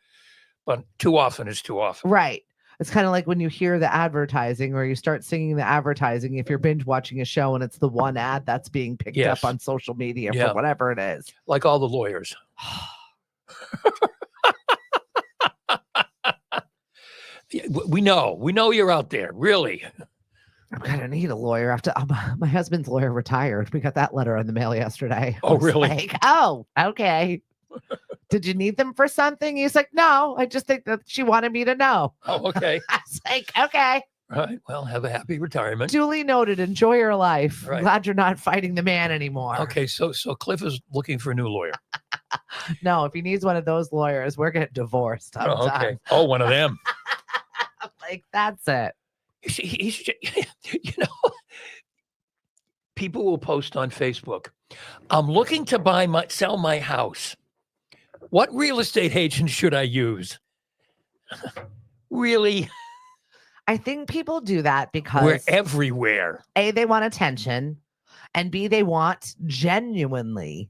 But too often is too often. Right. It's kind of like when you hear the advertising or you start singing the advertising, if you're binge watching a show and it's the one ad that's being picked Yes. up on social media Yeah. for whatever it is. Like all the lawyers. Yeah, we know you're out there, really. I'm gonna need a lawyer after my husband's lawyer retired. We got that letter in the mail yesterday. I Oh, was really? like, oh, okay. Did you need them for something? He's like, no, I just think that she wanted me to know. Oh, okay. I was like, okay. All right. Well, have a happy retirement. Duly noted. Enjoy your life. Right. Glad you're not fighting the man anymore. Okay, so Cliff is looking for a new lawyer. No, if he needs one of those lawyers, we're getting divorced. I'm Oh, done. okay. Oh, one of them. I'm like, that's it. He's people will post on Facebook, I'm looking to sell my house. What real estate agent should I use? Really? I think people do that because We're everywhere. A, they want attention, and B, they want genuinely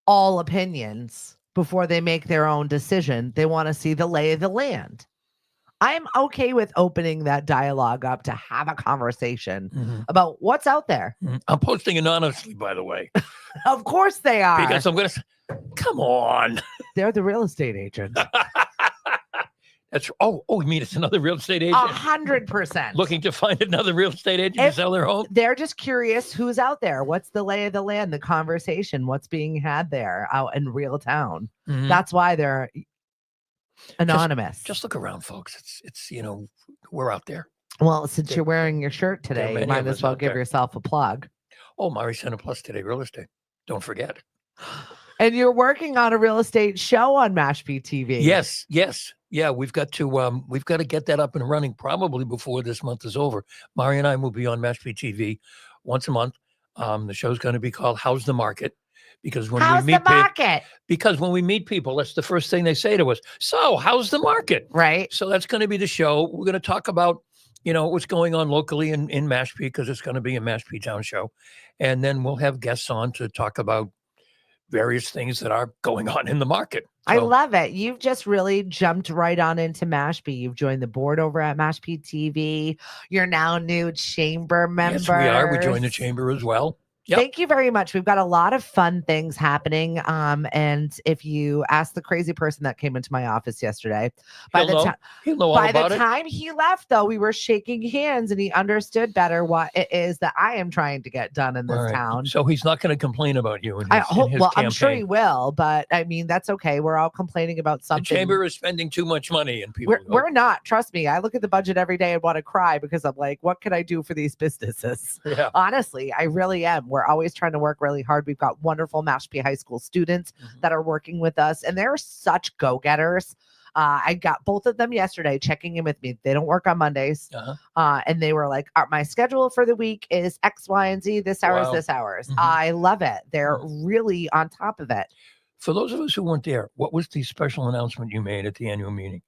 all opinions before they make their own decision. They want to see the lay of the land. I'm okay with opening that dialogue up to have a conversation about what's out there. I'm posting anonymously, by the way, Of course they are. because I'm going to. Come on. They're the real estate agent. That's you mean it's another real estate agent 100%. looking to find another real estate agent to If- sell their home? They're just curious who's out there. What's the lay of the land, the conversation, what's being had there out in real town. Mhm. That's why they're anonymous. Just look around, folks. It's we're out there. Well, since you're wearing your shirt there are today, you many might of as us well out give there. yourself a plug. Oh, Mari Center Plus today, real estate. Don't forget. And you're working on a real estate show on Mashpee TV. Yes. Yeah, we've got to get that up and running probably before this month is over. Mari and I will be on Mashpee TV once a month. The show's going to be called How's the Market? Because when How's we the meet market? because when we meet people, that's the first thing they say to us. So, how's the market? Right. So that's going to be the show. We're going to talk about what's going on locally in Mashpee, because it's going to be a Mashpee Town show. And then we'll have guests on to talk about various things that are going on in the market. I love it. You've just really jumped right on into Mashpee. You've joined the board over at Mashpee TV. You're now new chamber member. Yes, we are. We joined the chamber as well. Yep. Thank you very much. We've got a lot of fun things happening. And if you ask the crazy person that came into my office yesterday, by the time he left, though, we were shaking hands and he understood better what it is that I am trying to get done in this town. So he's not going to complain about you. I hope. Well, campaign. I'm sure he will, but I mean, that's okay. We're all complaining about something. The chamber is spending too much money, and people. We're not. Trust me. I look at the budget every day and want to cry because I'm like, what can I do for these businesses? Yeah. Honestly, I really am. We're always trying to work really hard. We've got wonderful Mashpee High School students that are working with us, and they're such go-getters. I got both of them yesterday checking in with me. They don't work on Mondays. And they were like, my schedule for the week is X, Y, and Z. This hour is this hours. I love it. They're really on top of it. For those of us who weren't there, what was the special announcement you made at the annual meeting?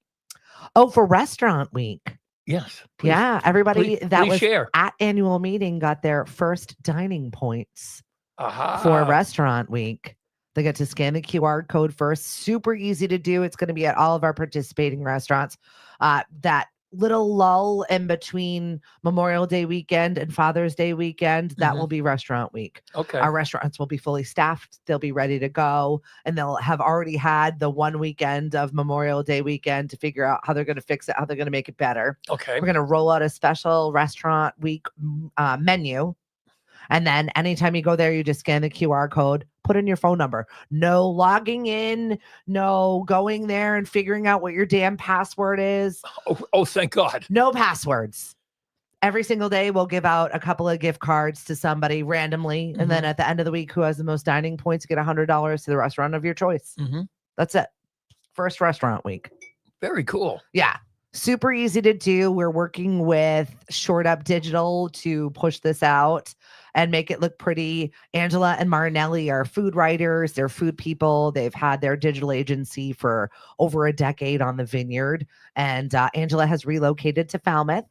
Oh, for Restaurant Week. Yes. Please, everybody that was share. At annual meeting got their first dining points for Restaurant Week. They get to scan the QR code first. Super easy to do. It's going to be at all of our participating restaurants. That little lull in between Memorial Day weekend and Father's Day weekend, that will be Restaurant Week. Okay. Our restaurants will be fully staffed. They'll be ready to go. And they'll have already had the one weekend of Memorial Day weekend to figure out how they're going to fix it, how they're going to make it better. Okay. We're going to roll out a special Restaurant Week menu. And then anytime you go there, you just scan the QR code, put in your phone number. No logging in, no going there and figuring out what your damn password is. Oh, thank God. No passwords. Every single day, we'll give out a couple of gift cards to somebody randomly. And then at the end of the week, who has the most dining points, get $100 to the restaurant of your choice. That's it. First Restaurant Week. Very cool. Yeah. Super easy to do. We're working with Short Up Digital to push this out and make it look pretty. Angela and Marinelli are food writers. They're food people. They've had their digital agency for over a decade on the vineyard. And Angela has relocated to Falmouth.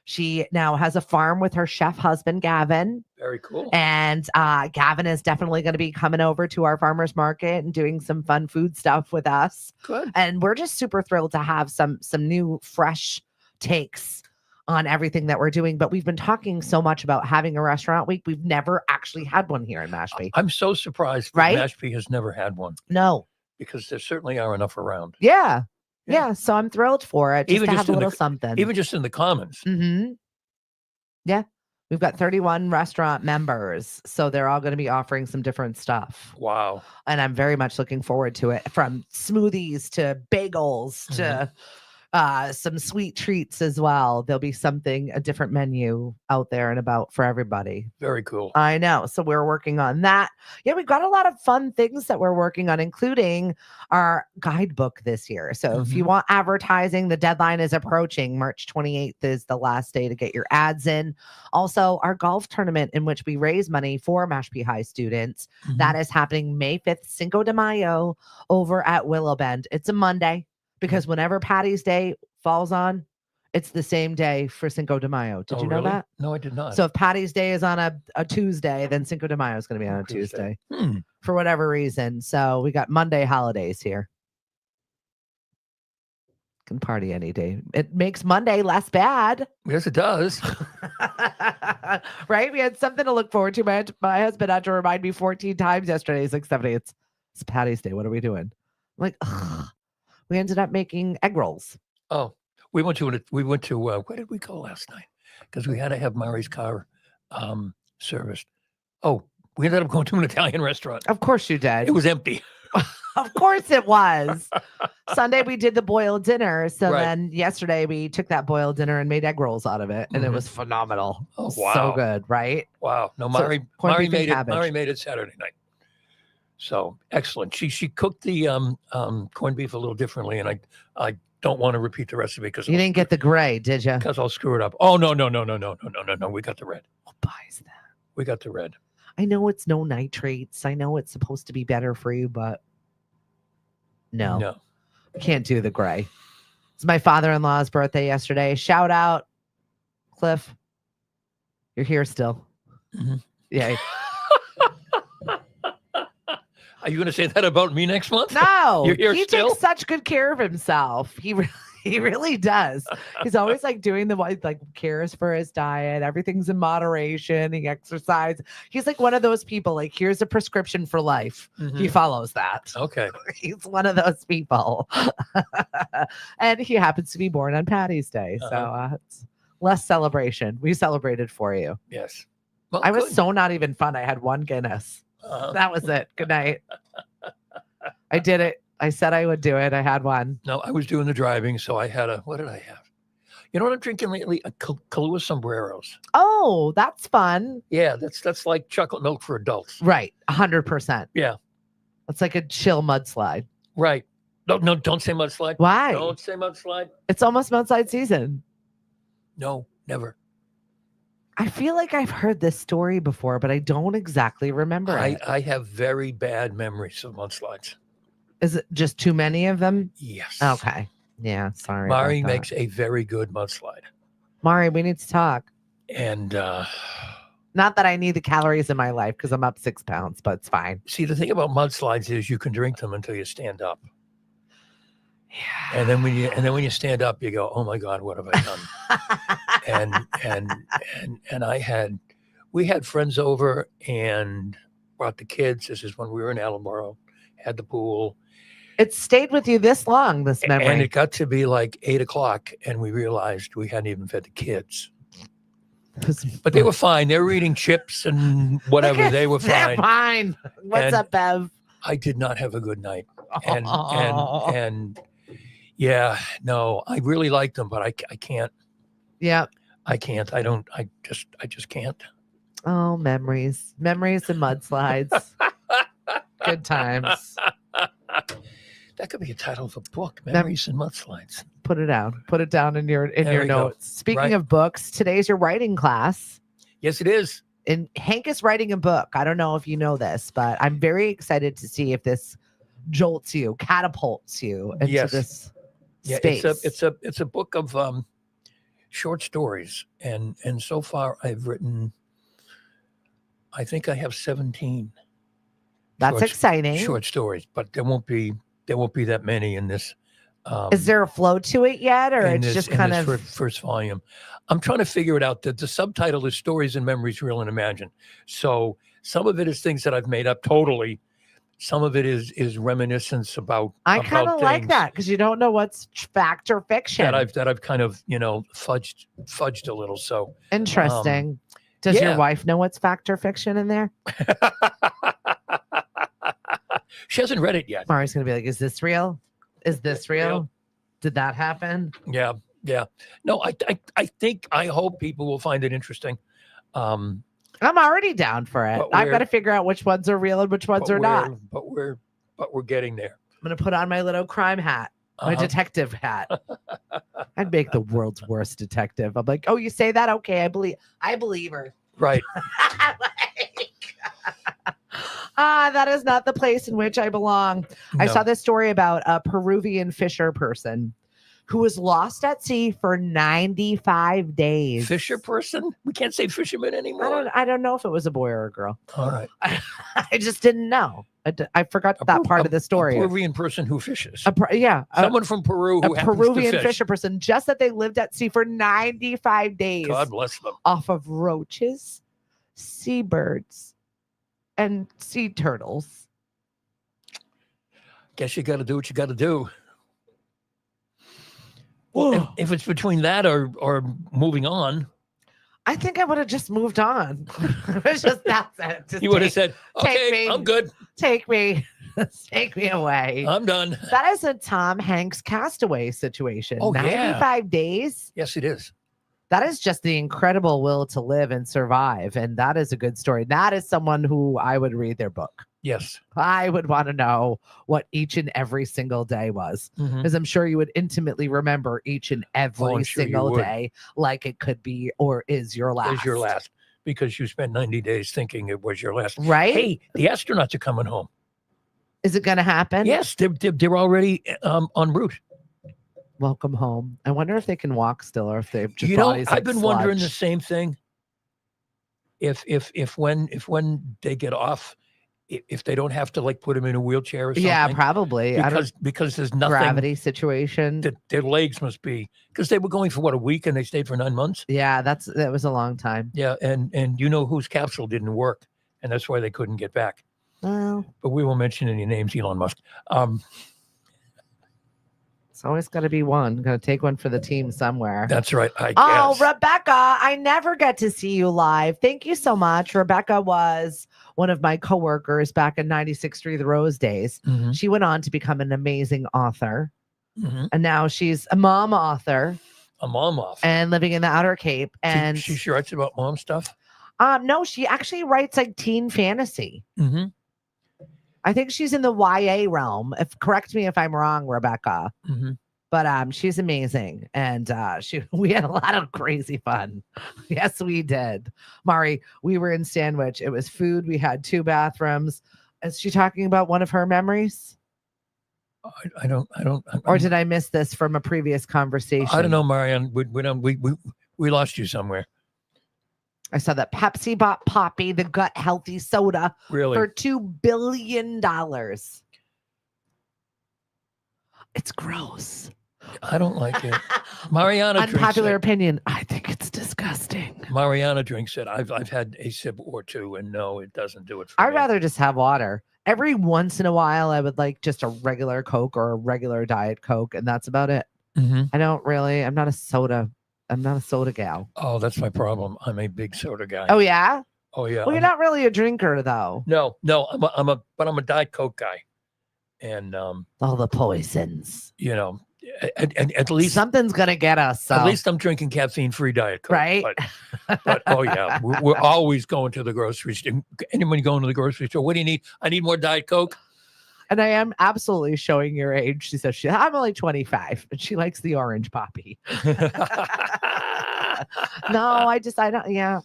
She now has a farm with her chef husband, Gavin. Very cool. And Gavin is definitely going to be coming over to our farmers market and doing some fun food stuff with us. Good. And we're just super thrilled to have some new fresh takes on everything that we're doing. But we've been talking so much about having a restaurant week. We've never actually had one here in Mashpee. I'm so surprised that Mashpee has never had one. No. Because there certainly are enough around. Yeah. So I'm thrilled for it. Just to have a little something. Even just in the commons. Yeah. We've got 31 restaurant members. So they're all going to be offering some different stuff. Wow. And I'm very much looking forward to it. From smoothies to bagels to some sweet treats as well. There'll be a different menu out there and about for everybody. Very cool. I know. So we're working on that. Yeah, we've got a lot of fun things that we're working on, including our guidebook this year. So if you want advertising, the deadline is approaching. March 28th is the last day to get your ads in. Also, our golf tournament in which we raise money for Mashpee High students. That is happening May 5th, Cinco de Mayo, over at Willow Bend. It's a Monday. Because whenever Paddy's Day falls on, it's the same day for Cinco de Mayo. Did you know that? No, I did not. So if Paddy's Day is on a Tuesday, then Cinco de Mayo is going to be on a Tuesday for whatever reason. So we got Monday holidays here. Can party any day. It makes Monday less bad. Yes, it does. Right? We had something to look forward to. My husband had to remind me 14 times yesterday. He's like, Stephanie, it's Paddy's Day. What are we doing? I'm like, ugh. We ended up making egg rolls. Oh, we went to where did we go last night? Because we had to have Mari's car serviced. Oh, we ended up going to an Italian restaurant. Of course you did. It was empty. Of course it was. Sunday we did the boiled dinner. So then yesterday we took that boiled dinner and made egg rolls out of it. And it was phenomenal. Oh, wow. So good, right? Wow. No, Mari made it Saturday night. So excellent. She cooked the corned beef a little differently, and I don't want to repeat the recipe because you didn't get the gray, did you? Because I'll screw it up. Oh no. We got the red. Who buys that? We got the red. I know it's no nitrates. I know it's supposed to be better for you, but no, I can't do the gray. It's my father-in-law's birthday yesterday. Shout out Cliff, you're here still. Mhm. Yeah. Are you going to say that about me next month? No, You're here he still? takes such good care of himself. He really does. He's always like doing like cares for his diet. Everything's in moderation. He exercises. He's like one of those people. Like, here's a prescription for life. He Mhm. follows that. Okay. He's one of those people. And he happens to be born on Paddy's Day, so it's less celebration. We celebrated for you. Yes. Well, I was good. so not even fun. I had one Guinness. That was it. Good night. I did it. I said I would do it. I had one. No, I was doing the driving, so I had what did I have? You know what I'm drinking lately? A Kahlua Sombreros. Oh, that's fun. Yeah, that's like chocolate milk for adults. Right. 100%. Yeah. It's like a chill mudslide. Right. No, don't say mudslide. Why? Don't say mudslide. It's almost mudslide season. No, never. I feel like I've heard this story before, but I don't exactly remember it. I have very bad memories of mudslides. Is it just too many of them? Yes. Okay. Yeah. Sorry. about Mari that. makes a very good mudslide. Mari, we need to talk. And Not that I need the calories in my life because I'm up 6 pounds, but it's fine. see, the thing about mudslides is you can drink them until you stand up. Yeah. And then when you stand up, you go, "Oh my God, what have I done?" and we had friends over and brought the kids. This is when we were in Attleboro, had the pool. It stayed with you this long, this memory. And it got to be like 8:00 and we realized we hadn't even fed the kids. But they were fine. They were eating chips and whatever. They were They're fine. fine. What's And- up, Bev? I did not have a good night. And yeah, no, I really liked them, but I can't. Yeah. I can't. I don't. I just can't. Oh, memories and mudslides. Good times. That could be a title of a book, Memories and Mudslides. Put it down. Put it down in your There we go. notes. Speaking Right. of books, today's your writing class. Yes, it is. And Hank is writing a book. I don't know if you know this, but I'm very excited to see if this jolts you, catapults you into Yes. this Yeah, space. it's a book of short stories, and so far I've written. I think I have 17 That's short- exciting. short stories, but there won't be that many in this. Is there a flow to it yet, or in it's this, just in kind this of first volume? I'm trying to figure it out. That the subtitle is Stories and Memories, Real and Imagined. So some of it is things that I've made up totally. Some of it is reminiscence about. I kind of like things that because you don't know what's fact or fiction. that I've kind of fudged a little. So Interesting. Does your yeah. wife know what's fact or fiction in there? she hasn't read it yet. Mari's gonna be like, "Is this real? Is this real? real? Did that happen?" Yeah. No, I hope people will find it interesting. I'm already down for it. But I've got we're- to figure out which ones are real and which ones but are not. we're getting there. I'm gonna put on my little crime hat, my Uh-huh. detective hat. I'd make the world's worst detective. I'm like, "Oh, you say that? Okay, I believe her." Right. That is not the place in which I belong. I No. saw this story about a Peruvian fisher person who was lost at sea for 95 days. Fisher person? We can't say fisherman anymore. I don't know if it was a boy or a girl. All right. I just didn't know. I forgot that part of the story. A Peruvian person who fishes. Yeah, Someone from Peru who a happens Peruvian to fish. fisher person, just that they lived at sea for 95 days God bless them. off of roaches, seabirds, and sea turtles. Guess you got to do what you got to do. Well, if it's between that or moving on, I think I would have just moved on. It's just that's it. Just you would have said, take "Okay, me. I'm good. take me, take me away." I'm done." That is a Tom Hanks Castaway situation. Oh, yeah. 95 days. Yes, it is. That is just the incredible will to live and survive. And that is a good story. That is someone who I would read their book. Yes. I would want to know what each and every single day was, Mhm. because I'm sure you would intimately remember each and every I'm sure you single would. day like it could be or is your last. Is your last because you spent 90 days thinking it was your last. Right? Hey, the astronauts are coming home. Is it going to happen? Yes, they're already en route. welcome home. I wonder if they can walk still, or if they've just I've been wondering the same thing. If when they get off, if they don't have to like put them in a wheelchair or something. Yeah, probably. Because there's nothing gravity situation. that their legs must be, because they were going for what, a week, and they stayed for 9 months. Yeah, that was a long time. Yeah, and whose capsule didn't work, and that's why they couldn't get back. Well, But we won't mention any names, Elon Musk. it's always got to be one. Got to take one for the team somewhere. That's right. I Oh, guess. Rebecca, I never get to see you live. Thank you so much. Rebecca was one of my coworkers back in 96.3 The Rose days. Mhm. She went on to become an amazing author. Mhm. And now she's a mom author A mom off. and living in the Outer Cape. And she writes about mom stuff. no, she actually writes like teen fantasy. Mm-hmm. I think she's in the YA realm. Correct me if I'm wrong, Rebecca. Mm-hmm. But she's amazing, and we had a lot of crazy fun. Yes, we did, Mari. We were in Sandwich. It was food. We had 2 bathrooms. Is she talking about one of her memories, I don't. or did I miss this from a previous conversation? I don't know, Marianne. We lost you somewhere. I saw that Pepsi bought Poppy, the gut healthy soda, Really? for $2 billion. It's gross. I don't like it. Mariana drinks Unpopular it. opinion. I think it's disgusting. Mariana drinks it. I've had a sip or two, and no, it doesn't do it for I'd me. rather just have water. Every once in a while, I would like just a regular Coke or a regular Diet Coke, and that's about it. Mm-hmm. I'm not a soda gal. Oh, that's my problem. I'm a big soda guy. Oh yeah? Oh yeah. Well, you're not really a drinker though. No. I'm a Diet Coke guy, and All the poisons. at least Something's gonna get us. So. At least I'm drinking caffeine-free Diet Coke. Right? But oh yeah, we're always going to the grocery store. Anyone going to the grocery store? What do you need? I need more Diet Coke. And I am absolutely showing your age. She says I'm only 25, but she likes the orange Poppy. No, I don't. Yeah,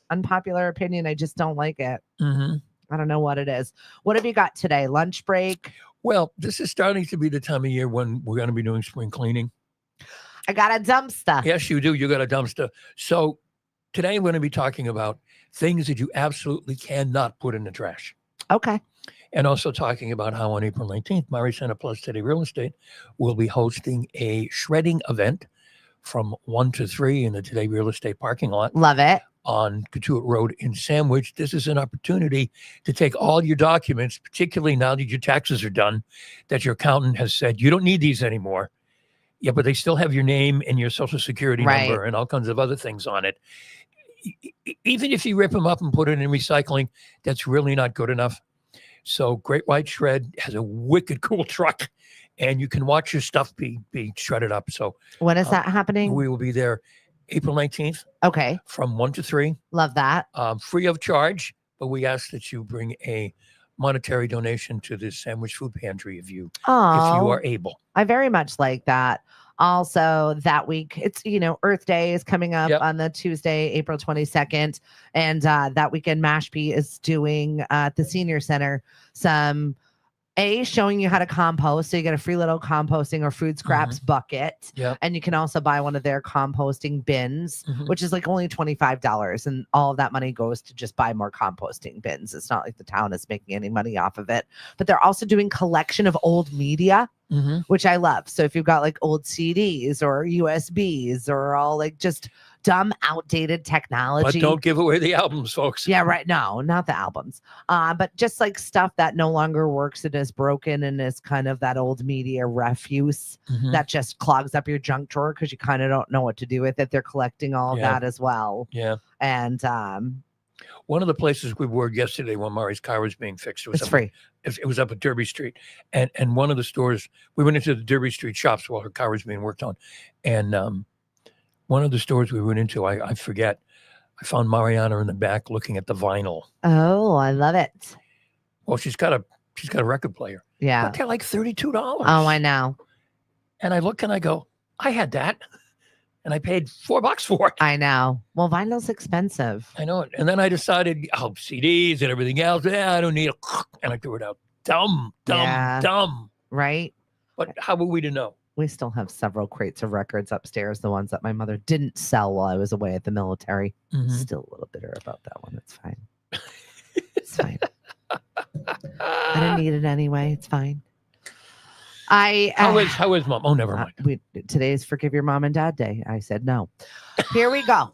unpopular opinion. I just don't like it. Mm-hmm. I don't know what it is. What have you got today? Lunch break? Well, this is starting to be the time of year when we're going to be doing spring cleaning. I got a dumpster. Yes, you do. You got a dumpster. So today I'm going to be talking about things that you absolutely cannot put in the trash. Okay. And also talking about how on April 19th, Mari Center Plus Today Real Estate will be hosting a shredding event from 1 to 3 in the Today Real Estate parking lot. Love it. On Cotuit Road in Sandwich. This is an opportunity to take all your documents, particularly now that your taxes are done, that your accountant has said, you don't need these anymore. Yeah, but they still have your name and your social security number and all kinds of other things on it. Even if you rip them up and put it in recycling, that's really not good enough. So Great White Shred has a wicked cool truck, and you can watch your stuff be shredded up. So when is that happening? We will be there April 19th. Okay. From 1 to 3. Love that. Free of charge, but we ask that you bring a monetary donation to the Sandwich Food Pantry if you are able. I very much like that. Also, that week, it's, Earth Day is coming up on the Tuesday, April 22nd. And that weekend, Mashpee is doing at the Senior Center some showing you how to compost. So you get a free little composting or food scraps bucket. Yeah. And you can also buy one of their composting bins, which is like only $25. And all of that money goes to just buy more composting bins. It's not like the town is making any money off of it. But they're also doing collection of old media, which I love. So if you've got like old CDs or USBs or all like just dumb, outdated technology. But don't give away the albums, folks. Yeah, right. No, not the albums. But just like stuff that no longer works and is broken and is kind of that old media refuse that just clogs up your junk drawer because you kind of don't know what to do with it. They're collecting all of that as well. Yeah. And one of the places we were yesterday when Mari's car was being fixed, it's free. It was up at Derby Street. And one of the stores, we went into the Derby Street shops while her car was being worked on. And one of the stores we went into, I forget, I found Mariana in the back looking at the vinyl. Oh, I love it. Well, she's got a record player. Yeah. But they're like $32. Oh, I know. And I look and I go, I had that. And I paid $4 for it. I know. Well, vinyl's expensive. I know it. And then I decided, CDs and everything else. I don't need it. And I threw it out. Dumb. Right. But how were we to know? We still have several crates of records upstairs, the ones that my mother didn't sell while I was away at the military. Mhm. Still a little bitter about that one. It's fine. It's fine. I didn't need it anyway. It's fine. How is mom? Oh, never mind. Today's Forgive Your Mom and Dad Day. I said no. Here we go.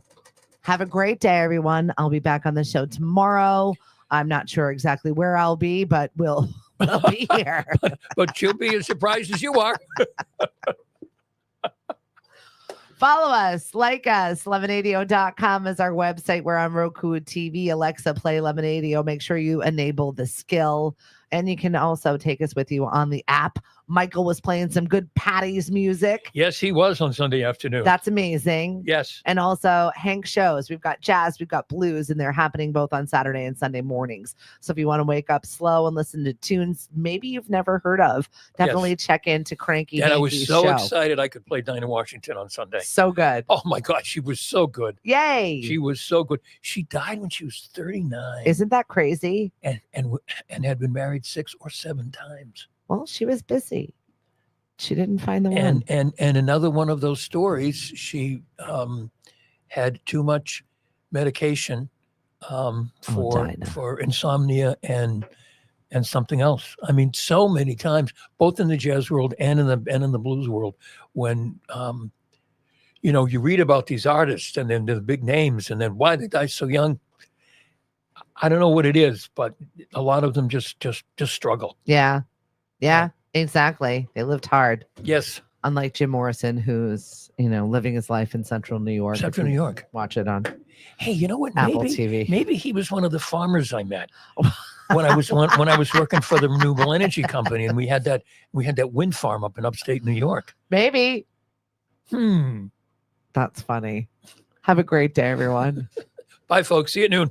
Have a great day, everyone. I'll be back on the show tomorrow. I'm not sure exactly where I'll be, but we'll be here. But you'll be as surprised as you are. Follow us, like us. 1180.com is our website. We're on Roku TV. Alexa, play 1180. Make sure you enable the skill. And you can also take us with you on the app. Michael was playing some good Paddy's music. Yes, he was on Sunday afternoon. That's amazing. Yes. And also Hank shows. We've got jazz, we've got blues, and they're happening both on Saturday and Sunday mornings. So if you want to wake up slow and listen to tunes maybe you've never heard of, definitely check into Cranky And I Hanky's was so show. excited I could play Dinah Washington on Sunday. So good. Oh my God, she was so good. Yay. She was so good. She died when she was 39. Isn't that crazy? And had been married 6 or 7 times. Well, she was busy. She didn't find the one. And another one of those stories, she had too much medication for insomnia and something else. I mean, so many times, both in the jazz world and in the blues world, when you read about these artists and then the big names, and then why they die so young. I don't know what it is, but a lot of them just struggle. Yeah, exactly. They lived hard. Yes. Unlike Jim Morrison, who's living his life in Central New York. Central New York. Watch it on. Hey, you know what? Apple TV. Maybe he was one of the farmers I met when I was working for the renewable energy company, and we had that wind farm up in upstate New York. Maybe. That's funny. Have a great day, everyone. Bye, folks. See you at noon.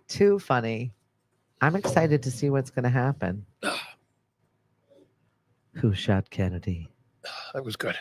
Too funny. I'm excited to see what's going to happen. Who shot Kennedy? That was good.